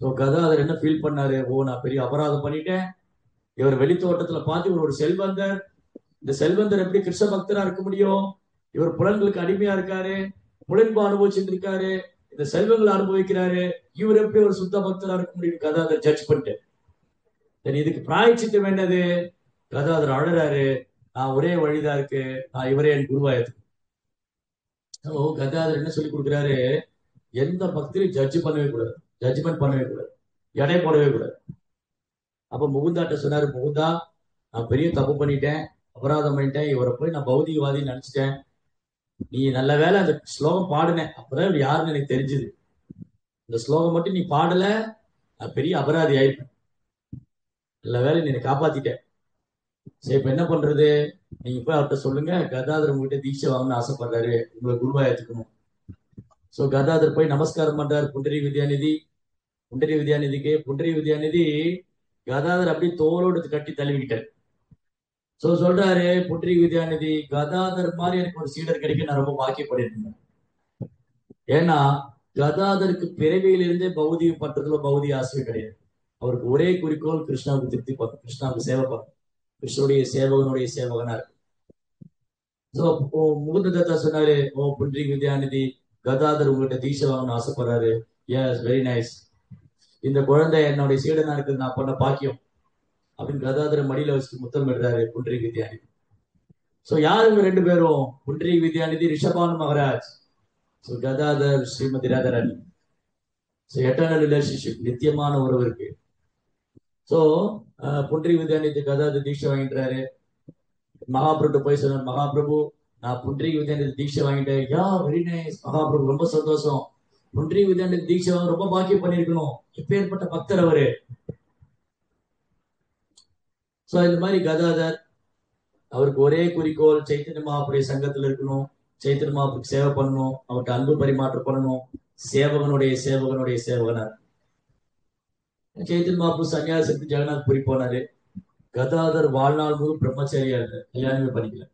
ஸோ கதாதர் என்ன ஃபீல் பண்ணாரு? ஓ, நான் பெரிய அபராதம் பண்ணிட்டேன், இவர் வெளித்தோட்டத்துல பார்த்து இவர் ஒரு செல்வந்தர். இந்த செல்வந்தர் எப்படி கிருஷ்ண பக்தரா இருக்க முடியும்? இவர் புலன்களுக்கு அடிமையா இருக்காரு, புலன்பு அனுபவிச்சுட்டு இருக்காரு, இந்த செல்வங்களை அனுபவிக்கிறாரு, இவர் எப்படி ஒரு சுத்த பக்தரா இருக்க முடியும்? கதாதர் ஜட்ஜ் பண்ணிட்டு இதுக்கு பிராய்ச்சிட்டு வேண்டது. கதாதர் அழறாரு, நான் ஒரே வழிதான் இருக்கு, நான் இவரே என் குருவாயிருக்கு. கதாதர் என்ன சொல்லி கொடுக்குறாரு? எந்த பக்தரையும் ஜட்ஜ் பண்ணவே கூடாது, ஜட்ஜ்மெண்ட் பண்ணவே கூடாது, எடை போடவே கூடாது. அப்ப முகுந்தாட்ட சொன்னாரு, முகுந்தா நான் பெரிய தப்பு பண்ணிட்டேன், அபராதம் பண்ணிட்டேன், இவரை போய் நான் பௌதிகவாதின்னு நினைச்சிட்டேன். நீ நல்ல வேலை அந்த ஸ்லோகம் பாடுனேன், அப்பதான் இவர் யாருன்னு எனக்கு தெரிஞ்சுது. இந்த ஸ்லோகம் மட்டும் நீ பாடல, நான் பெரிய அபராதி ஆயிருப்பேன். நல்ல வேலை நீ என்னை காப்பாத்திட்டேன். சரி, இப்ப என்ன பண்றது? நீங்க போய் அவர்கிட்ட சொல்லுங்க, கதாதர் உங்ககிட்ட தீட்சை வாங்கணும்னு ஆசைப்படுறாரு, உங்களை குருவா ஏத்துக்கணும். சோ கதாதர் போய் நமஸ்காரம் பண்றாரு புண்டரி வித்யாநிதி. புண்டரி வித்யாநிதி கதாதர் அப்படியே தோளோடு கட்டி தழுவிக்கிட்டார். சோ சொல்றாரு புண்டரி வித்யாநிதி, கதாதர் மாதிரி எனக்கு ஒரு சீடர் கிடைக்க நான் ரொம்ப பாக்கியப்பட்டிருந்தேன். ஏன்னா கதாதருக்கு பிறவியிலிருந்தே பௌதிக பட்டத்துல பௌதிக ஆசை கிடையாது. அவருக்கு ஒரே குறிக்கோள் கிருஷ்ணாவுக்கு திருப்தி பார்க்கணும், கிருஷ்ணாவுக்கு சேவை பார்க்கணும், கிருஷ்ணனுடைய சேவகனுடைய சேவகனா இருக்கு. சோ முகுந்த தத்தா சொன்னாரு, ஓ புண்டரி வித்யாநிதி, கதாதர் உங்கள்கிட்ட தீட்சை வாங்கணும்னு ஆசைப்படுறாரு. Yes, very nice. இந்த குழந்தை என்னுடைய சீடனா இருக்குது, நான் பண்ண பாக்கியம் அப்படின்னு கதாதர மடியில வச்சு முத்தம் எடுறாரு புண்டரி வித்யாநிதி. சோ யாருங்க ரெண்டு பேரும்? Pundari Vidyanidhi, Rishabhan Maharaj. So Gadadhar Shrimati Radharani. So eternal relationship, நித்தியமான உறவு இருக்கு. சோ புண்டரி வித்யாநிதி கதாதர் தீட்சை வாங்கிட்டாரு. மகாபிரபு போய் சொன்னார், மகாபிரபு நான் புண்டரி வித்யாநிதி தீட்சை வாங்கிட்டேன். யா, வெரி நைஸ் மகாபிரபு, ரொம்ப சந்தோஷம். புண்டரி வித்யாநிதி தீட்சை வாங்க ரொம்ப பாக்கியம் பண்ணிருக்கணும், எப்பேற்பட்ட பக்தர் அவரு. சோ இந்த மாதிரி கதாதர் அவருக்கு ஒரே குறிக்கோள் சைத்தன்ய மகாபுரிய சங்கத்துல இருக்கணும், சைத்தன்ய மகாபுருக்கு சேவை பண்ணணும், அவர்கிட்ட அன்பு பரிமாற்றம் பண்ணணும், சேவகனுடைய சேவகனுடைய சேவகனார். சைத்தன்ய மகாபுரு சன்னியாசத்துக்கு ஜெகநாத் புரி போனாரு. கதாதர் வாழ்நாள் முழு பிரம்மச்சாரியா இருந்தார், கல்யாணமே பண்ணிக்கல.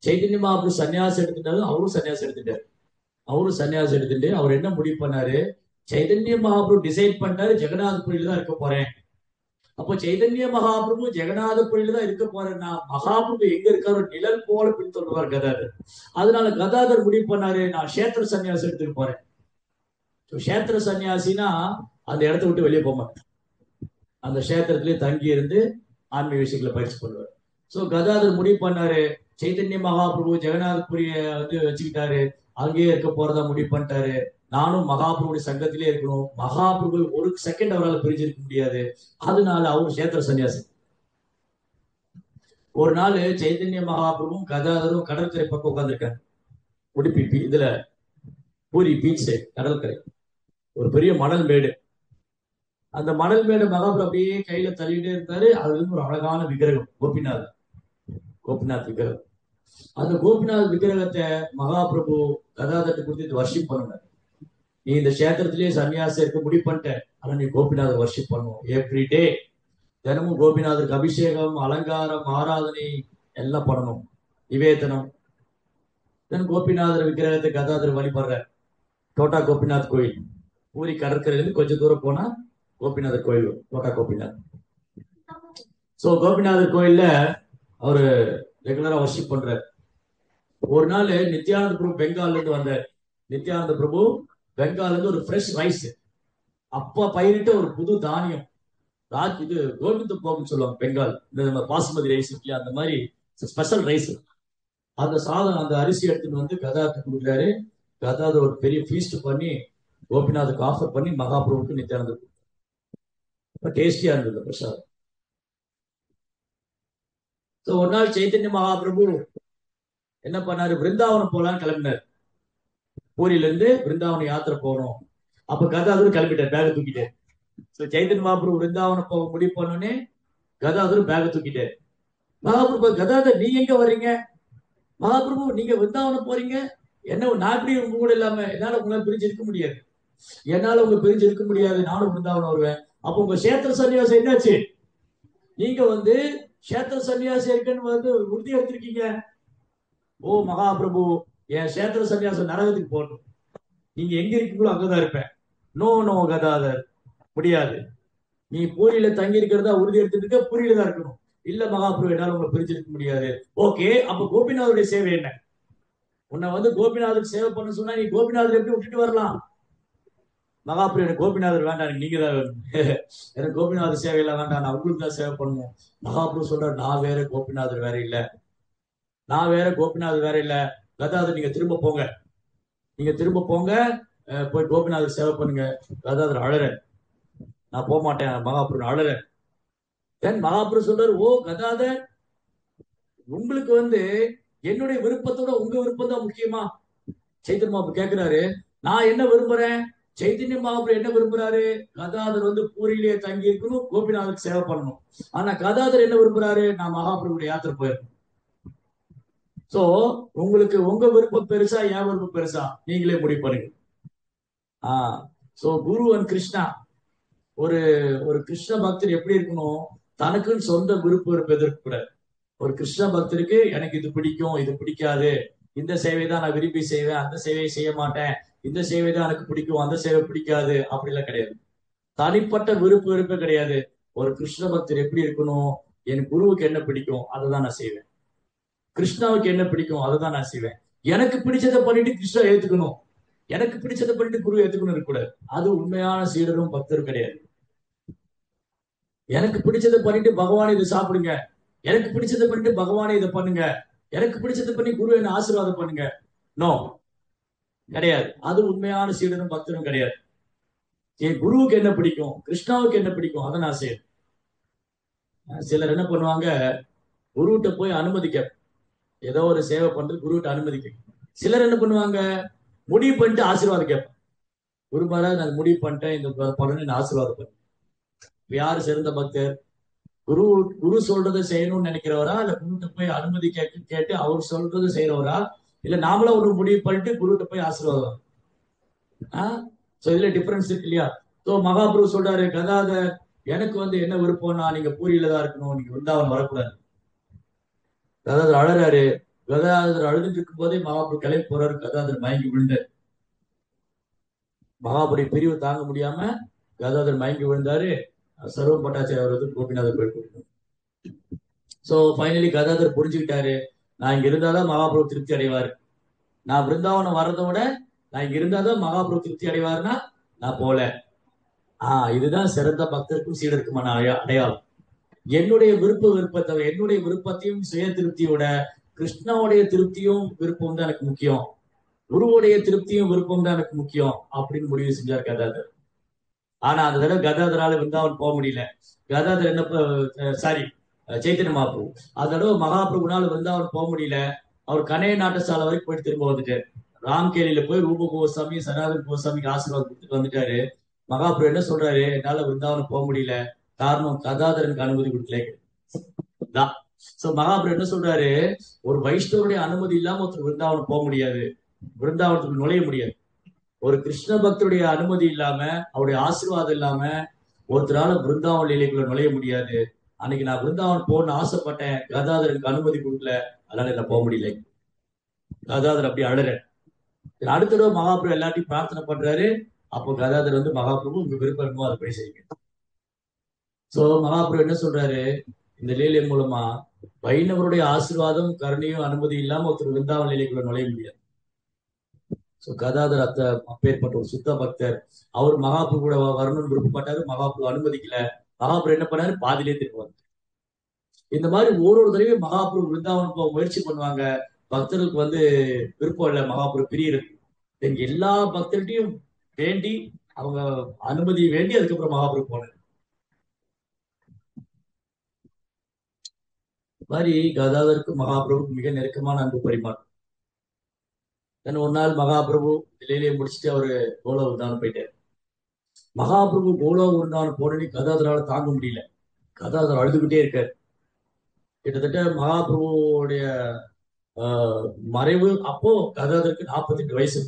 சைத்தன்ய மகாபுரு சன்னியாசம் எடுத்துட்டாலும் அவரும் சன்னியாசம் எடுத்துட்டாரு. அவர் என்ன முடிவு பண்ணாரு? சைதன்ய மகாபுரு டிசைட் பண்ணாரு, ஜெகநாத் புரியில தான் இருக்க போறேன். அப்போ சைதன்ய மகாபிரபு ஜெகநாதபுரியில தான் இருக்க போறேன்னா மகாபிரபு எங்க இருக்காரு? நிழல் போல பின்தொடர்வார் கதாதர். அதனால கதாதர் முடிவு பண்ணாரு, நான் கஷேத்திர சன்னியாசம் எடுத்துட்டு போறேன். கஷேத்திர சன்னியாசினா அந்த இடத்த விட்டு வெளியே போக மாட்டேன், அந்த கஷேத்திரத்திலேயே தங்கி இருந்து ஆன்மீக விஷயங்களை பயிற்சி பண்ணுவார். சோ கதாதர் முடிவு பண்ணாரு, சைதன்ய மகாபிரபு ஜெகநாதபுரிய வந்து வச்சுக்கிட்டாரு, அங்கேயே இருக்க போறதா முடிவு பண்ணிட்டாரு. நானும் மகாபிரபுடைய சங்கத்திலே இருக்கணும், மகாபிரபு ஒரு செகண்ட் அவரால் பிரிஞ்சிருக்க முடியாது, அதனால அவரு கஷேத்திர சன்னியாசி. ஒரு நாள் சைதன்ய மகாபிரபுவும் கதாதரும் கடற்கரை பக்கம் உட்கார்ந்துருக்காங்க. உடுப்பி இதுல பூரி பீச் சைடு கடற்கரை, ஒரு பெரிய மணல் மேடு. அந்த மணல் மேடு மகாபிரபு அப்படியே கையில தள்ளிட்டே இருந்தாரு. அதுல இருந்து ஒரு அழகான விக்கிரகம், கோபிநாத் விக்கிரகம். அந்த கோபிநாத் விக்கிரகத்தை மகாபிரபு கதாதத்தை கொடுத்து வர்ஷிப் பண்ணுங்க. நீ இந்த கஷேத்திரத்திலேயே சன்னியாசம் இருக்க முடிவு பண்ணிட்ட, ஆனா நீ கோபிநாதர் வர்ஷிப் பண்ணுவோம் எவ்ரி டே. தினமும் கோபிநாதருக்கு அபிஷேகம், அலங்காரம், ஆராதனை எல்லாம் பண்ணணும், நிவேதனம். கோபிநாதர் விக்கிரகத்தை கதாதர் வழிபடுற டோட்டா கோபிநாத் கோயில், பூரி கடற்கரையிலிருந்து கொஞ்சம் தூரம் போனா கோபிநாதர் கோயில், டோட்டா கோபிநாத். சோ கோபிநாதர் கோயில்ல அவரு ரெகுலரா வர்ஷிப் பண்றாரு. ஒரு நாள் நித்யானந்த பிரபு பெங்கால்ல இருந்து வந்தார். நித்யானந்த பிரபு பெங்கால்ல இருந்து ஒரு ஃப்ரெஷ் ரைஸ், அப்பா பயிரிட்ட ஒரு புது தானியம், இது கோவிந்த போகுன்னு சொல்லுவாங்க பெங்கால், இந்த பாசுமதி ரைஸ் இல்லையா, அந்த மாதிரி ஸ்பெஷல் ரைஸ். அந்த சாதம், அந்த அரிசி எடுத்துட்டு வந்து கதாதர் கொடுக்குறாரு. கதாதர் ஒரு பெரிய ஃபீஸ்ட் பண்ணி கோபிநாதுக்கு ஆஃபர் பண்ணி மகாபிரபுக்கு நித்யானந்தர் டேஸ்டியா இருந்தது பிரசாதம். ஒரு நாள் சைத்தன்ய மகாபிரபு என்ன பண்ணாரு, பிருந்தாவனம் போலான்னு கிளம்பினார். பூரியில இருந்து பிருந்தாவனம் யாத்திரை போகணும். அப்ப கதாதர் கிளம்பிட்டார் பேக தூக்கிட்டார். சைத்தன்ய மகாபிரபு பிருந்தாவனம் போக முடிவு பண்ணோன்னே கதாதர் பேக தூக்கிட்டார். மகாபிரபு, கதாதர் நீங்க எங்க வர்றீங்க? மகாபிரபு நீங்க பிருந்தாவனம் போறீங்க, என்ன நான் எப்படி உங்க கூட இல்லாம என்னால உங்களை பிரிஞ்சு இருக்க முடியாது, நானும் பிருந்தாவனம் வருவேன். அப்ப உங்க கஷேத்திர சன்னியாசம் என்னாச்சு? நீங்க வந்து கஷேத்திர சன்னியாசி இருக்குன்னு வந்து உறுதி எடுத்திருக்கீங்க. ஓ மகாபிரபு, என் கஷேத்திர சன்னியாசம் நரகத்துக்கு போகணும், நீங்க எங்க இருக்கீங்களோ அங்கதான் இருப்பேன். நோ கதாதர், முடியாது. நீ பூரியில தங்கி இருக்கிறதா உறுதி எடுத்துட்டு இருக்க, பூரியில தான் இருக்கணும். இல்ல மகாபிரபு, என்னால உங்களை பிரிச்சிருக்க முடியாது. ஓகே, அப்ப கோபிநாதருடைய சேவை என்ன? உன்னை வந்து கோபிநாதருக்கு சேவை பண்ண சொன்னா நீ கோபிநாதர் எப்படி விட்டுட்டு வரலாம்? மகாபிரபு, எனக்கு கோபிநாதர் வேண்டாம், எனக்கு நீங்க தான் வேணும். எனக்கு கோபிநாதர் சேவையெல்லாம் வேண்டாம், நான் உங்களுக்கு தான் சேவை பண்ணணும். மகாபிரபு சொல்றாரு, நான் வேற கோபிநாதர் வேற இல்ல, நான் வேற கோபிநாதர் வேற இல்ல. கதாதர், நீங்க திரும்ப போங்க, நீங்க திரும்ப போங்க, போய் கோபிநாதர் சேவை பண்ணுங்க. கதாதர் அழற, நான் போக மாட்டேன். மகாபிரபு அழற. தென் மகாபிரபு சொல்றாரு, ஓ கதாதர், உங்களுக்கு வந்து என்னுடைய விருப்பத்தோட உங்க விருப்பம் தான் முக்கியமா? சைத்தன்ய மகாபிரபு கேட்கிறாரு, நான் என்ன விரும்புறேன்? சைத்தன்ய மகாபிரபு என்ன விரும்புறாரு? கதாதர் வந்து பூரியிலேயே தங்கி இருக்கணும், கோபிநாதருக்கு சேவை பண்ணணும். ஆனா கதாதர் என்ன விரும்புறாரு? நான் மகாபிரபுடைய யாத்திரை போயிருக்கணும். சோ உங்களுக்கு உங்க விருப்பம் பெருசா, என் விருப்பம் பெருசா? நீங்களே முடிவு பண்ணுங்க. ஆஹ் சோ குரு அண்ட் கிருஷ்ணா, ஒரு ஒரு கிருஷ்ண பக்தர் எப்படி இருக்கணும்? தனக்குன்னு சொந்த விருப்பம் இருப்பதற்கு கூட. ஒரு கிருஷ்ண பக்தருக்கு எனக்கு இது பிடிக்கும், இது பிடிக்காது, இந்த சேவை தான் நான் விரும்பி செய்வேன், அந்த சேவையை செய்ய மாட்டேன், இந்த சேவை தான் எனக்கு பிடிக்கும், அந்த சேவை பிடிக்காது, அப்படிலாம் கிடையாது. தனிப்பட்ட விருப்பு வெறுப்பே கிடையாது. ஒரு கிருஷ்ண பக்தர் எப்படி இருக்கணும்? என் குருவுக்கு என்ன பிடிக்கும் அதை தான் நான் செய்வேன், கிருஷ்ணாவுக்கு என்ன பிடிக்கும் அதை தான் நான் செய்வேன். எனக்கு பிடிச்சதை பண்ணிட்டு கிருஷ்ணா ஏத்துக்கணும், எனக்கு பிடிச்சதை பண்ணிட்டு குரு ஏத்துக்கணும் இருக்கக்கூடாது. அது உண்மையான சீடரும் பக்தரும் கிடையாது. எனக்கு பிடிச்சதை பண்ணிட்டு பகவான் இதை சாப்பிடுங்க, எனக்கு பிடிச்சதை பண்ணிட்டு பகவானே இதை பண்ணுங்க, எனக்கு பிடிச்சதை பண்ணி குரு என்ன ஆசீர்வாதம் பண்ணுங்க, நோ, கிடையாது. அது உண்மையான சீடரும் பக்தரும் கிடையாது. என் குருவுக்கு என்ன பிடிக்கும், கிருஷ்ணாவுக்கு என்ன பிடிக்கும் அதை நான் செய்வேன். சிலர் என்ன பண்ணுவாங்க, குருகிட்ட போய் அனுமதி கேட்பேன், ஏதோ ஒரு சேவை பண்றது குருகிட்ட அனுமதி கேட்பேன். சிலர் என்ன பண்ணுவாங்க, முடிவு பண்ணிட்டு ஆசீர்வாதம் கேட்பேன். குரு மகாராஜ், நான் முடிவு பண்ணிட்டேன், இந்த பண்ணணும், ஆசீர்வாதம் பண்ணேன். யாரு சிறந்த பக்தர்? குரு குரு சொல்றதை செய்யணும்னு நினைக்கிறவரா, இல்ல குருகிட்ட போய் அனுமதி கேட்டு அவர் சொல்றதை செய்யறவரா, இல்ல நாமளா ஒரு முடிவு பண்ணிட்டு குருகிட்ட போய் ஆசீர்வாதம்? சோ இதுல டிஃபரன்ஸ் இருக்கு இல்லையா? சோ மகாபிரபு சொல்றாரு, கதாதர், எனக்கு வந்து என்ன விருப்பம்னா நீங்க பூரியில தான் இருக்கணும், நீங்க விருந்தாவன் வரக்கூடாது. கதாதர் அழறாரு. கதாதர் அழுதுட்டு இருக்கும் போதே மகாபிரபு கிளம்பி போறாரு. கதாதர் மயங்கி விழுந்தார். மகாபுரி பிரிவு தாங்க முடியாம கதாதர் மயங்கி விழுந்தாரு. சர்வ பட்டாச்சாரிய அவர் வந்து கோபிநாதர் போய். சோ ஃபைனலி கதாதர் புரிஞ்சுக்கிட்டாரு, நான் இங்க இருந்தாதான் மகாபிரபு திருப்தி அடைவாரு. நான் பிருந்தாவனம் வர்றதை விட நான் இங்க இருந்தாதான் மகாபிரபு திருப்தி அடைவாருன்னா நான் போல. இதுதான் சிறந்த பக்தருக்கும் சீடருக்குமான அடையாளம். என்னுடைய விருப்பத்தை, என்னுடைய விருப்பத்தையும் சுய திருப்தியோட கிருஷ்ணாவுடைய திருப்தியும் விருப்பம் தான் எனக்கு முக்கியம், குருவுடைய திருப்தியும் விருப்பம் தான் எனக்கு முக்கியம் அப்படின்னு முடிவு செஞ்சார் கதாதர். ஆனா அந்த தடவை கதாதரால விருந்தாவன் போக முடியல. கதாதர் என்ன, சாரி, சைத்தன்ய மகாபிரபு அந்த தடவை மகாபிரபுனால விருந்தாவன் போக முடியல. அவர் கனைய நாட்டசாலை வரைக்கும் போயிட்டு திரும்ப வந்துட்டாரு. ராம்கேலியில போய் ரூப கோஸ்வாமி சனாதன் கோஸ்வாமிக்கு ஆசீர்வாதம் கொடுத்துட்டு வந்துட்டாரு. மகாபிரபு என்ன சொல்றாரு, என்னால விருந்தாவனம் போக முடியல, காரணம் கதாதரனுக்கு அனுமதி கொடுக்கல. சோ மகாபிரபு என்ன சொல்றாரு, ஒரு வைஷ்ணவருடைய அனுமதி இல்லாம ஒருத்தர் விருந்தாவனம் போக முடியாது, விருந்தாவனத்துக்கு நுழைய முடியாது. ஒரு கிருஷ்ண பக்தருடைய அனுமதி இல்லாம, அவருடைய ஆசீர்வாதம் இல்லாம ஒருத்தரால பிருந்தாவன் லீலைக்குள்ள நுழைய முடியாது. அன்னைக்கு நான் பிருந்தாவன் போகணும்னு ஆசைப்பட்டேன், கதாதரனுக்கு அனுமதி கொடுக்கல, அதனால என்ன போக முடியல. கதாதர் அப்படி அழற. அடுத்த தடவை மகாபிரபு எல்லாத்தையும் பிரார்த்தனை பண்றாரு. அப்போ கதாதர் வந்து, மகாபிரபு உங்க விருப்பமோ அதை போய் செய்யுங்க. சோ மகாபிரபு என்ன சொல்றாரு, இந்த லீலை மூலமா வைணவருடைய ஆசீர்வாதம் கருணையும் அனுமதி இல்லாம ஒருத்தர் விருந்தாவன் லீலைக்குள்ள நுழைய முடியாது. சோ கதாதர் அப்பேற்பட்ட ஒரு சுத்த பக்தர். அவர் மகாபிரபு கூட வரணும்னு விருப்பப்பட்டாரு, மகாபிரபு அனுமதிக்கல. மகாபிரபு என்ன பண்ணாரு, பாதிலே திரும்புவார். இந்த மாதிரி ஒரு தடவையும் மகாபிரபு விருந்தாவன் போக முயற்சி பண்ணுவாங்க. பக்தர்களுக்கு வந்து விருப்பம் இல்லை மகாபிரபு பிரியருக்கு. எல்லா பக்தர்கிட்டையும் வேண்டி, அவங்க அனுமதி வேண்டி அதுக்கப்புறம் மகாபிரபு போனார். மாதிரி கதாதருக்கு மகாபிரபுக்கு மிக நெருக்கமான அன்பு பரிமாற்றம். ஒரு நாள் மகாபிரபு லீலையை முடிச்சுட்டு அவரு கோலோ விருந்தாவனம் போயிட்டாரு. மகாபிரபு கோலோ விருந்தாவனம் போனே கதாதரால தாங்க முடியல. கதாதர் அழுதுகிட்டே இருக்காரு. கிட்டத்தட்ட மகாபிரபுடைய மறைவு அப்போ கதாதருக்கு 48 வயசு.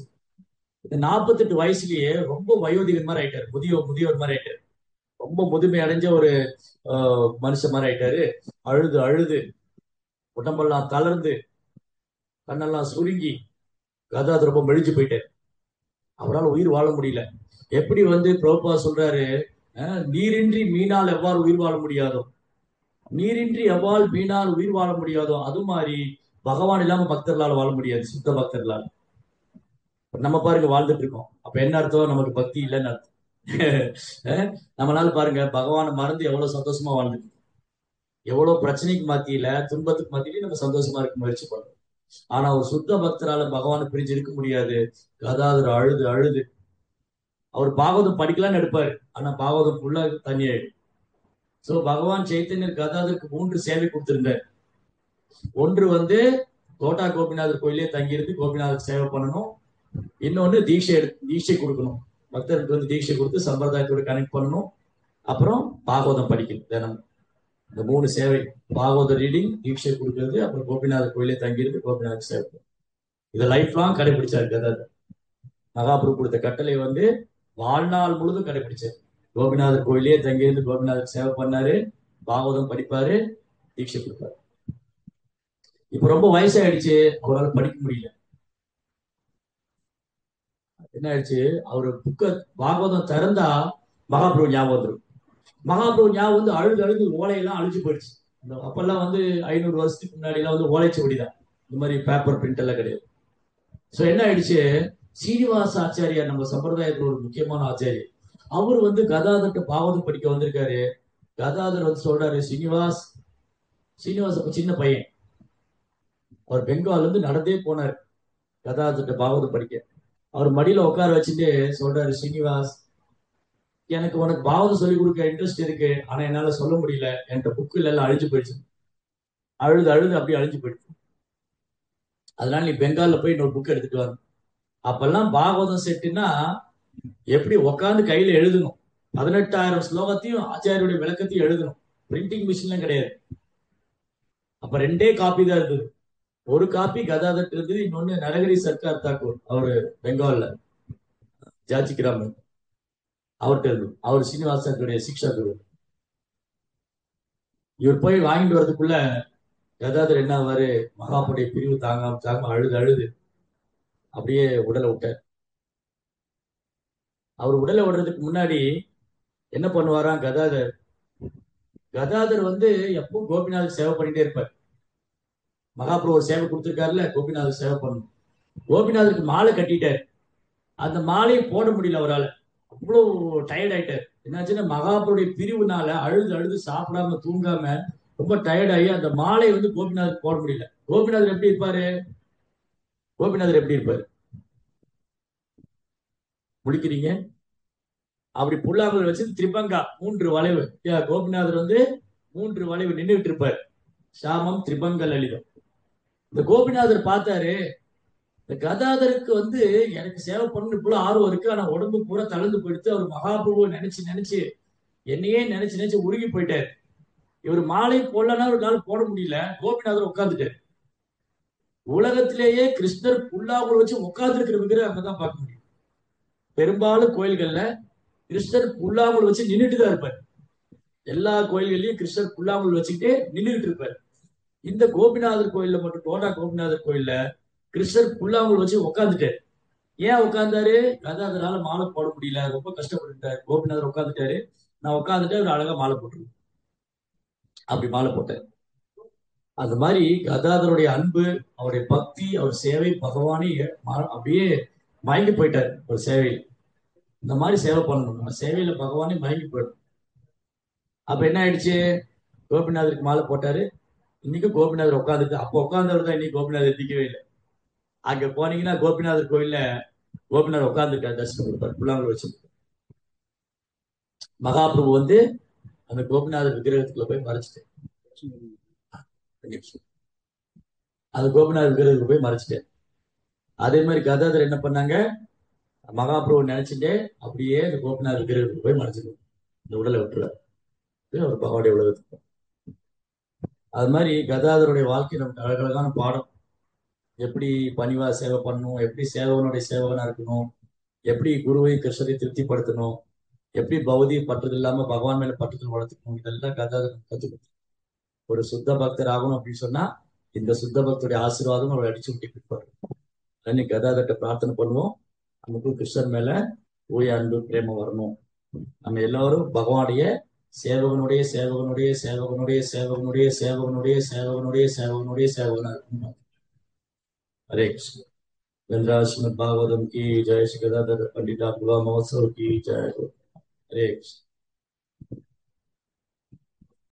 இந்த 48 வயசுலயே ரொம்ப வயோதிகர் மாதிரி ஆயிட்டாரு, முதியோர் மாதிரி ஆயிட்டாரு. ரொம்ப முதுமை அடைஞ்ச ஒரு மனுஷன் மாதிரி ஆயிட்டாரு. அழுது அழுது உடம்பெல்லாம் தளர்ந்து கண்ணெல்லாம் சுருங்கி கதாதர் ரொம்ப மெலிஞ்சு போயிட்டாரு. அவரால் உயிர் வாழ முடியல. எப்படி வந்து பிரபுபா சொல்றாரு, நீரின்றி மீனால் எவ்வாறு உயிர் வாழ முடியாதோ, நீரின்றி எவ்வாறு மீனால் உயிர் வாழ முடியாதோ அது மாதிரி பகவான் இல்லாம பக்தர்களால் வாழ முடியாது, சுத்த பக்தர்களால். நம்ம பாருங்க வாழ்ந்துட்டு இருக்கோம், அப்ப என்ன அர்த்தம்? நமக்கு பக்தி இல்லைன்னு அர்த்தம். நம்மளால பாருங்க பகவானை மறந்து எவ்வளவு சந்தோஷமா வாழ்ந்துட்டு, எவ்வளவு பிரச்சனைக்கு மத்தியில துன்பத்துக்கு மத்தியில நம்ம சந்தோஷமா இருக்க முயற்சி பண்றோம். ஆனா ஒரு சுத்த பக்தரால பகவானை பிரிஞ்சு இருக்க முடியாது. கதாதர் அழுது அழுது அவர் பாகவதம் படிக்கலாம்னு எடுப்பாரு, ஆனா பாகவதம் ஃபுல்லா தண்ணி ஆயிடும். சோ பகவான் சைத்தன்யர் கதாதருக்கு 3 சேவை கொடுத்திருந்தார். ஒன்று வந்து கோட்டா கோபிநாதர் கோயிலே தங்கியிருந்து கோபிநாதர் சேவை பண்ணணும். இன்னொன்னு தீட்சை கொடுக்கணும், பக்தருக்கு வந்து தீட்சை கொடுத்து சம்பிரதாயத்தோட கனெக்ட் பண்ணணும். அப்புறம் பாகவதம் படிக்கணும் தினம். இந்த 3 சேவை, பாகவத ரீடிங், தீட்சை கொடுக்கறது, அப்புறம் கோபிநாதர் கோயிலே தங்கியிருந்து கோபிநாதர் சேவை. இதை லைஃப் லாங் கடைபிடிச்சாரு கதாதர். மகாபிரபு கொடுத்த கட்டளை வந்து வாழ்நாள் முழுதும் கடைபிடிச்சாரு. கோபிநாதர் கோயிலே தங்கியிருந்து கோபிநாதர் சேவை பண்ணாரு, பாகவதம் படிப்பாரு, தீட்சை கொடுப்பாரு. இப்ப ரொம்ப வயசாயிடுச்சு, அவரால் படிக்க முடியல. என்ன ஆயிடுச்சு, அவரு புக்க பாகவதம் திறந்தா மகாபிரபு ஞாபகம் வந்துடும். மகாபிரபு ஞாபகம் வந்து அழுது அழுது ஓலையெல்லாம் அழிஞ்சு போயிடுச்சு. அப்பெல்லாம் வந்து 500 வருஷத்துக்கு முன்னாடி எல்லாம் வந்து ஓலைச்சுவடி தான், இந்த மாதிரி பேப்பர் பிரிண்ட் எல்லாம் கிடையாது. சோ என்ன ஆயிடுச்சு, சீனிவாச ஆச்சாரியார் நம்ம சம்பிரதாயத்துல ஒரு முக்கியமான ஆச்சாரியர், அவர் வந்து கதாதர்கிட்ட பாகவதம் படிக்க வந்திருக்காரு. கதாதர் வந்து சொல்றாரு, சீனிவாஸ் அப்ப சின்ன பையன், அவர் பெங்கால்ல இருந்து நடந்தே போனார் கதாதர்கிட்ட பாகவதம் படிக்க. அவர் மடியில உட்கார வச்சுட்டு சொல்றாரு, ஸ்ரீனிவாஸ், எனக்கு உனக்கு பாவம் சொல்லி கொடுக்க இன்ட்ரெஸ்ட் இருக்கு, ஆனா என்னால சொல்ல முடியல, என்கிட்ட புக்குல எல்லாம் அழிஞ்சு போயிடுச்சு, அழுது அழுது அப்படியே அழிஞ்சு போயிடுச்சு. அதனால நீ பெங்கால்ல போய் இன்னொரு புக் எடுத்துட்டு வர. அப்பெல்லாம் பாகவதம் செட்டுனா எப்படி உட்காந்து கையில எழுதணும், 18,000 ஸ்லோகத்தையும் ஆச்சாரியுடைய விளக்கத்தையும் எழுதணும், பிரிண்டிங் மிஷின்லாம் கிடையாது. அப்ப 2 காப்பி தான் இருந்தது. ஒரு காப்பி கதாதர் இருந்தது, இன்னொன்னு நரகரி சர்க்கார் தாக்கூர், அவரு பெங்கால்ல ஜாச்சி கிராமம், அவர்கிட்ட இருந்து. அவர் சீனிவாசனுடைய சிக்ஷா குரு. இவர் போய் வாங்கிட்டு வரதுக்குள்ள கதாதர் என்ன ஆவாரு, மகாபுடைய பிரிவு தாங்காம தாங்காம அழுது அழுது அப்படியே உடலை விட்டார். அவர் உடலை விடுறதுக்கு முன்னாடி என்ன பண்ணுவாராம் கதாதர், கதாதர் வந்து எப்பவும் கோபிநாதர் சேவை பண்ணிட்டே இருப்பார். மகாபிரபு ஒரு சேவை கொடுத்திருக்காருல்ல, கோபிநாதர் சேவை பண்ணணும். கோபிநாதருக்கு மாலை கட்டிட்டார், அந்த மாலையை போட முடியல அவரால், அவ்வளவு டயர்ட் ஆயிட்டார். என்னாச்சுன்னா மகாபுருடைய பிரிவுனால அழுது அழுது சாப்பிடாம தூங்காம ரொம்ப டயர்ட் ஆகி அந்த மாலை வந்து கோபிநாதருக்கு போட முடியல. கோபிநாதர் எப்படி இருப்பாரு, கோபிநாதர் எப்படி இருப்பாரு, முடிக்கிறீங்க அப்படி புல்லாங்குழல் வச்சு திரிபங்கா 3 வளைவு, கோபிநாதர் வந்து 3 வளைவு நின்றுட்டு இருப்பார், சாமம் திரிபங்க லலிதம். இந்த கோபிநாதர் பார்த்தாரு, இந்த கதாதருக்கு வந்து எனக்கு சேவை பண்ணணும் இவ்வளவு ஆர்வம் இருக்கு, ஆனா உடம்பு பூரா தளர்ந்து போயிடுத்து, அவர் மகாபிரபுவை நினைச்சு நினைச்சு என்னையே நினைச்சு நினைச்சு உருகி போயிட்டாரு. இவர் மாலை போடலன்னா ஒரு நாள் போட முடியல, கோபிநாதர் உட்கார்ந்துட்டாரு. உலகத்திலேயே கிருஷ்ணர் புல்லாங்குழல் வச்சு உட்கார்ந்து இருக்கிற விக்கிரகம் அங்கதான் பார்க்க முடியும். பெரும்பாலும் கோயில்கள்ல கிருஷ்ணர் புல்லாங்குழல் வச்சு நின்றுட்டு தான் இருப்பார். எல்லா கோயில்கள்லயும் கிருஷ்ணர் புல்லாங்குழல் வச்சுக்கிட்டே நின்றுட்டு இருப்பார். இந்த கோபிநாதர் கோயில்ல மட்டும், கோட்டா கோபிநாதர் கோயில்ல கிருஷ்ணர் புல்லாங்குழல் வச்சு உட்காந்துட்டாரு. ஏன் உட்கார்ந்தாரு, கதாதரால மாலை போட முடியல, ரொம்ப கஷ்டப்பட்டுட்டாரு. கோபிநாதர் உட்காந்துட்டாரு, நான் உட்காந்துட்டு அவர் அழகா மாலை போட்டுருவேன், அப்படி மாலை போட்டார். அது மாதிரி கதாதருடைய அன்பு, அவருடைய பக்தி, அவர் சேவை, பகவானே அப்படியே மயங்கி போயிட்டார் ஒரு சேவையில். இந்த மாதிரி சேவை பண்ணணும், நம்ம சேவையில பகவானே மயங்கி போயிடும். அப்ப என்ன ஆயிடுச்சு, கோபிநாதருக்கு மாலை போட்டாரு. இன்னைக்கு கோபிநாதர் உட்காந்துட்டு, அப்ப உட்கார்ந்தவர் தான், இன்னைக்கு கோபிநாதர் எத்திக்கவே இல்லை. அங்க போனீங்கன்னா கோபிநாதர் கோயில்ல கோபிநாதர் உட்கார்ந்துட்டார், தரிசனம் கொடுப்பார் புல்லாங்குழல் வச்சு. மகாபிரபு வந்து அந்த கோபிநாதர் விக்கிரகத்துக்குள்ள போய் மறைச்சிட்டேன், அது கோபிநாதர் விக்கிரகத்துக்கு போய் மறைச்சிட்டேன். அதே மாதிரி கதாதர் என்ன பண்ணாங்க, மகாபிரபு நினைச்சுட்டே அப்படியே இந்த கோபிநாதர் விக்கிரகத்துக்கு போய் மறைச்சிருக்கோம், இந்த உடலை விட்டுருவார் அவர் பகவானுடைய உலகத்துக்கு. அது மாதிரி கதாதருடைய வாழ்க்கை நமக்கு அழகழகான பாடம். எப்படி பணிவா சேவை பண்ணணும், எப்படி சேவகனுடைய சேவகனா இருக்கணும், எப்படி குருவை கிருஷ்ணரை திருப்திப்படுத்தணும், எப்படி பௌதிக பற்றுதல் இல்லாம பகவான் மேல பற்றுதல் வளர்த்துக்கணும், இதெல்லாம் கதாதர் கத்துக்கணும். ஒரு சுத்த பக்தர் ஆகணும் அப்படின்னு சொன்னா இந்த சுத்த பக்தருடைய ஆசீர்வாதம் அவரை அடிச்சு விட்டு இருப்பாரு. கதாதர்கிட்ட பிரார்த்தனை பண்ணுவோம், நமக்கு கிருஷ்ணர் மேல தூய அன்பு பிரேமம் வரணும். நம்ம எல்லாரும் பகவானுடைய சேவகனுடைய சேவகனுடைய சேவகனுடைய சேவகனுடைய சேவகனுடைய சேவகனுடைய சேவகனுடைய சேவகனா இருக்கணும். हरे कृष्ण। गंगा श्रीमद भागवतम की जय, श्री गदाधर पंडित महोत्सव की जय। हरे कृष्ण।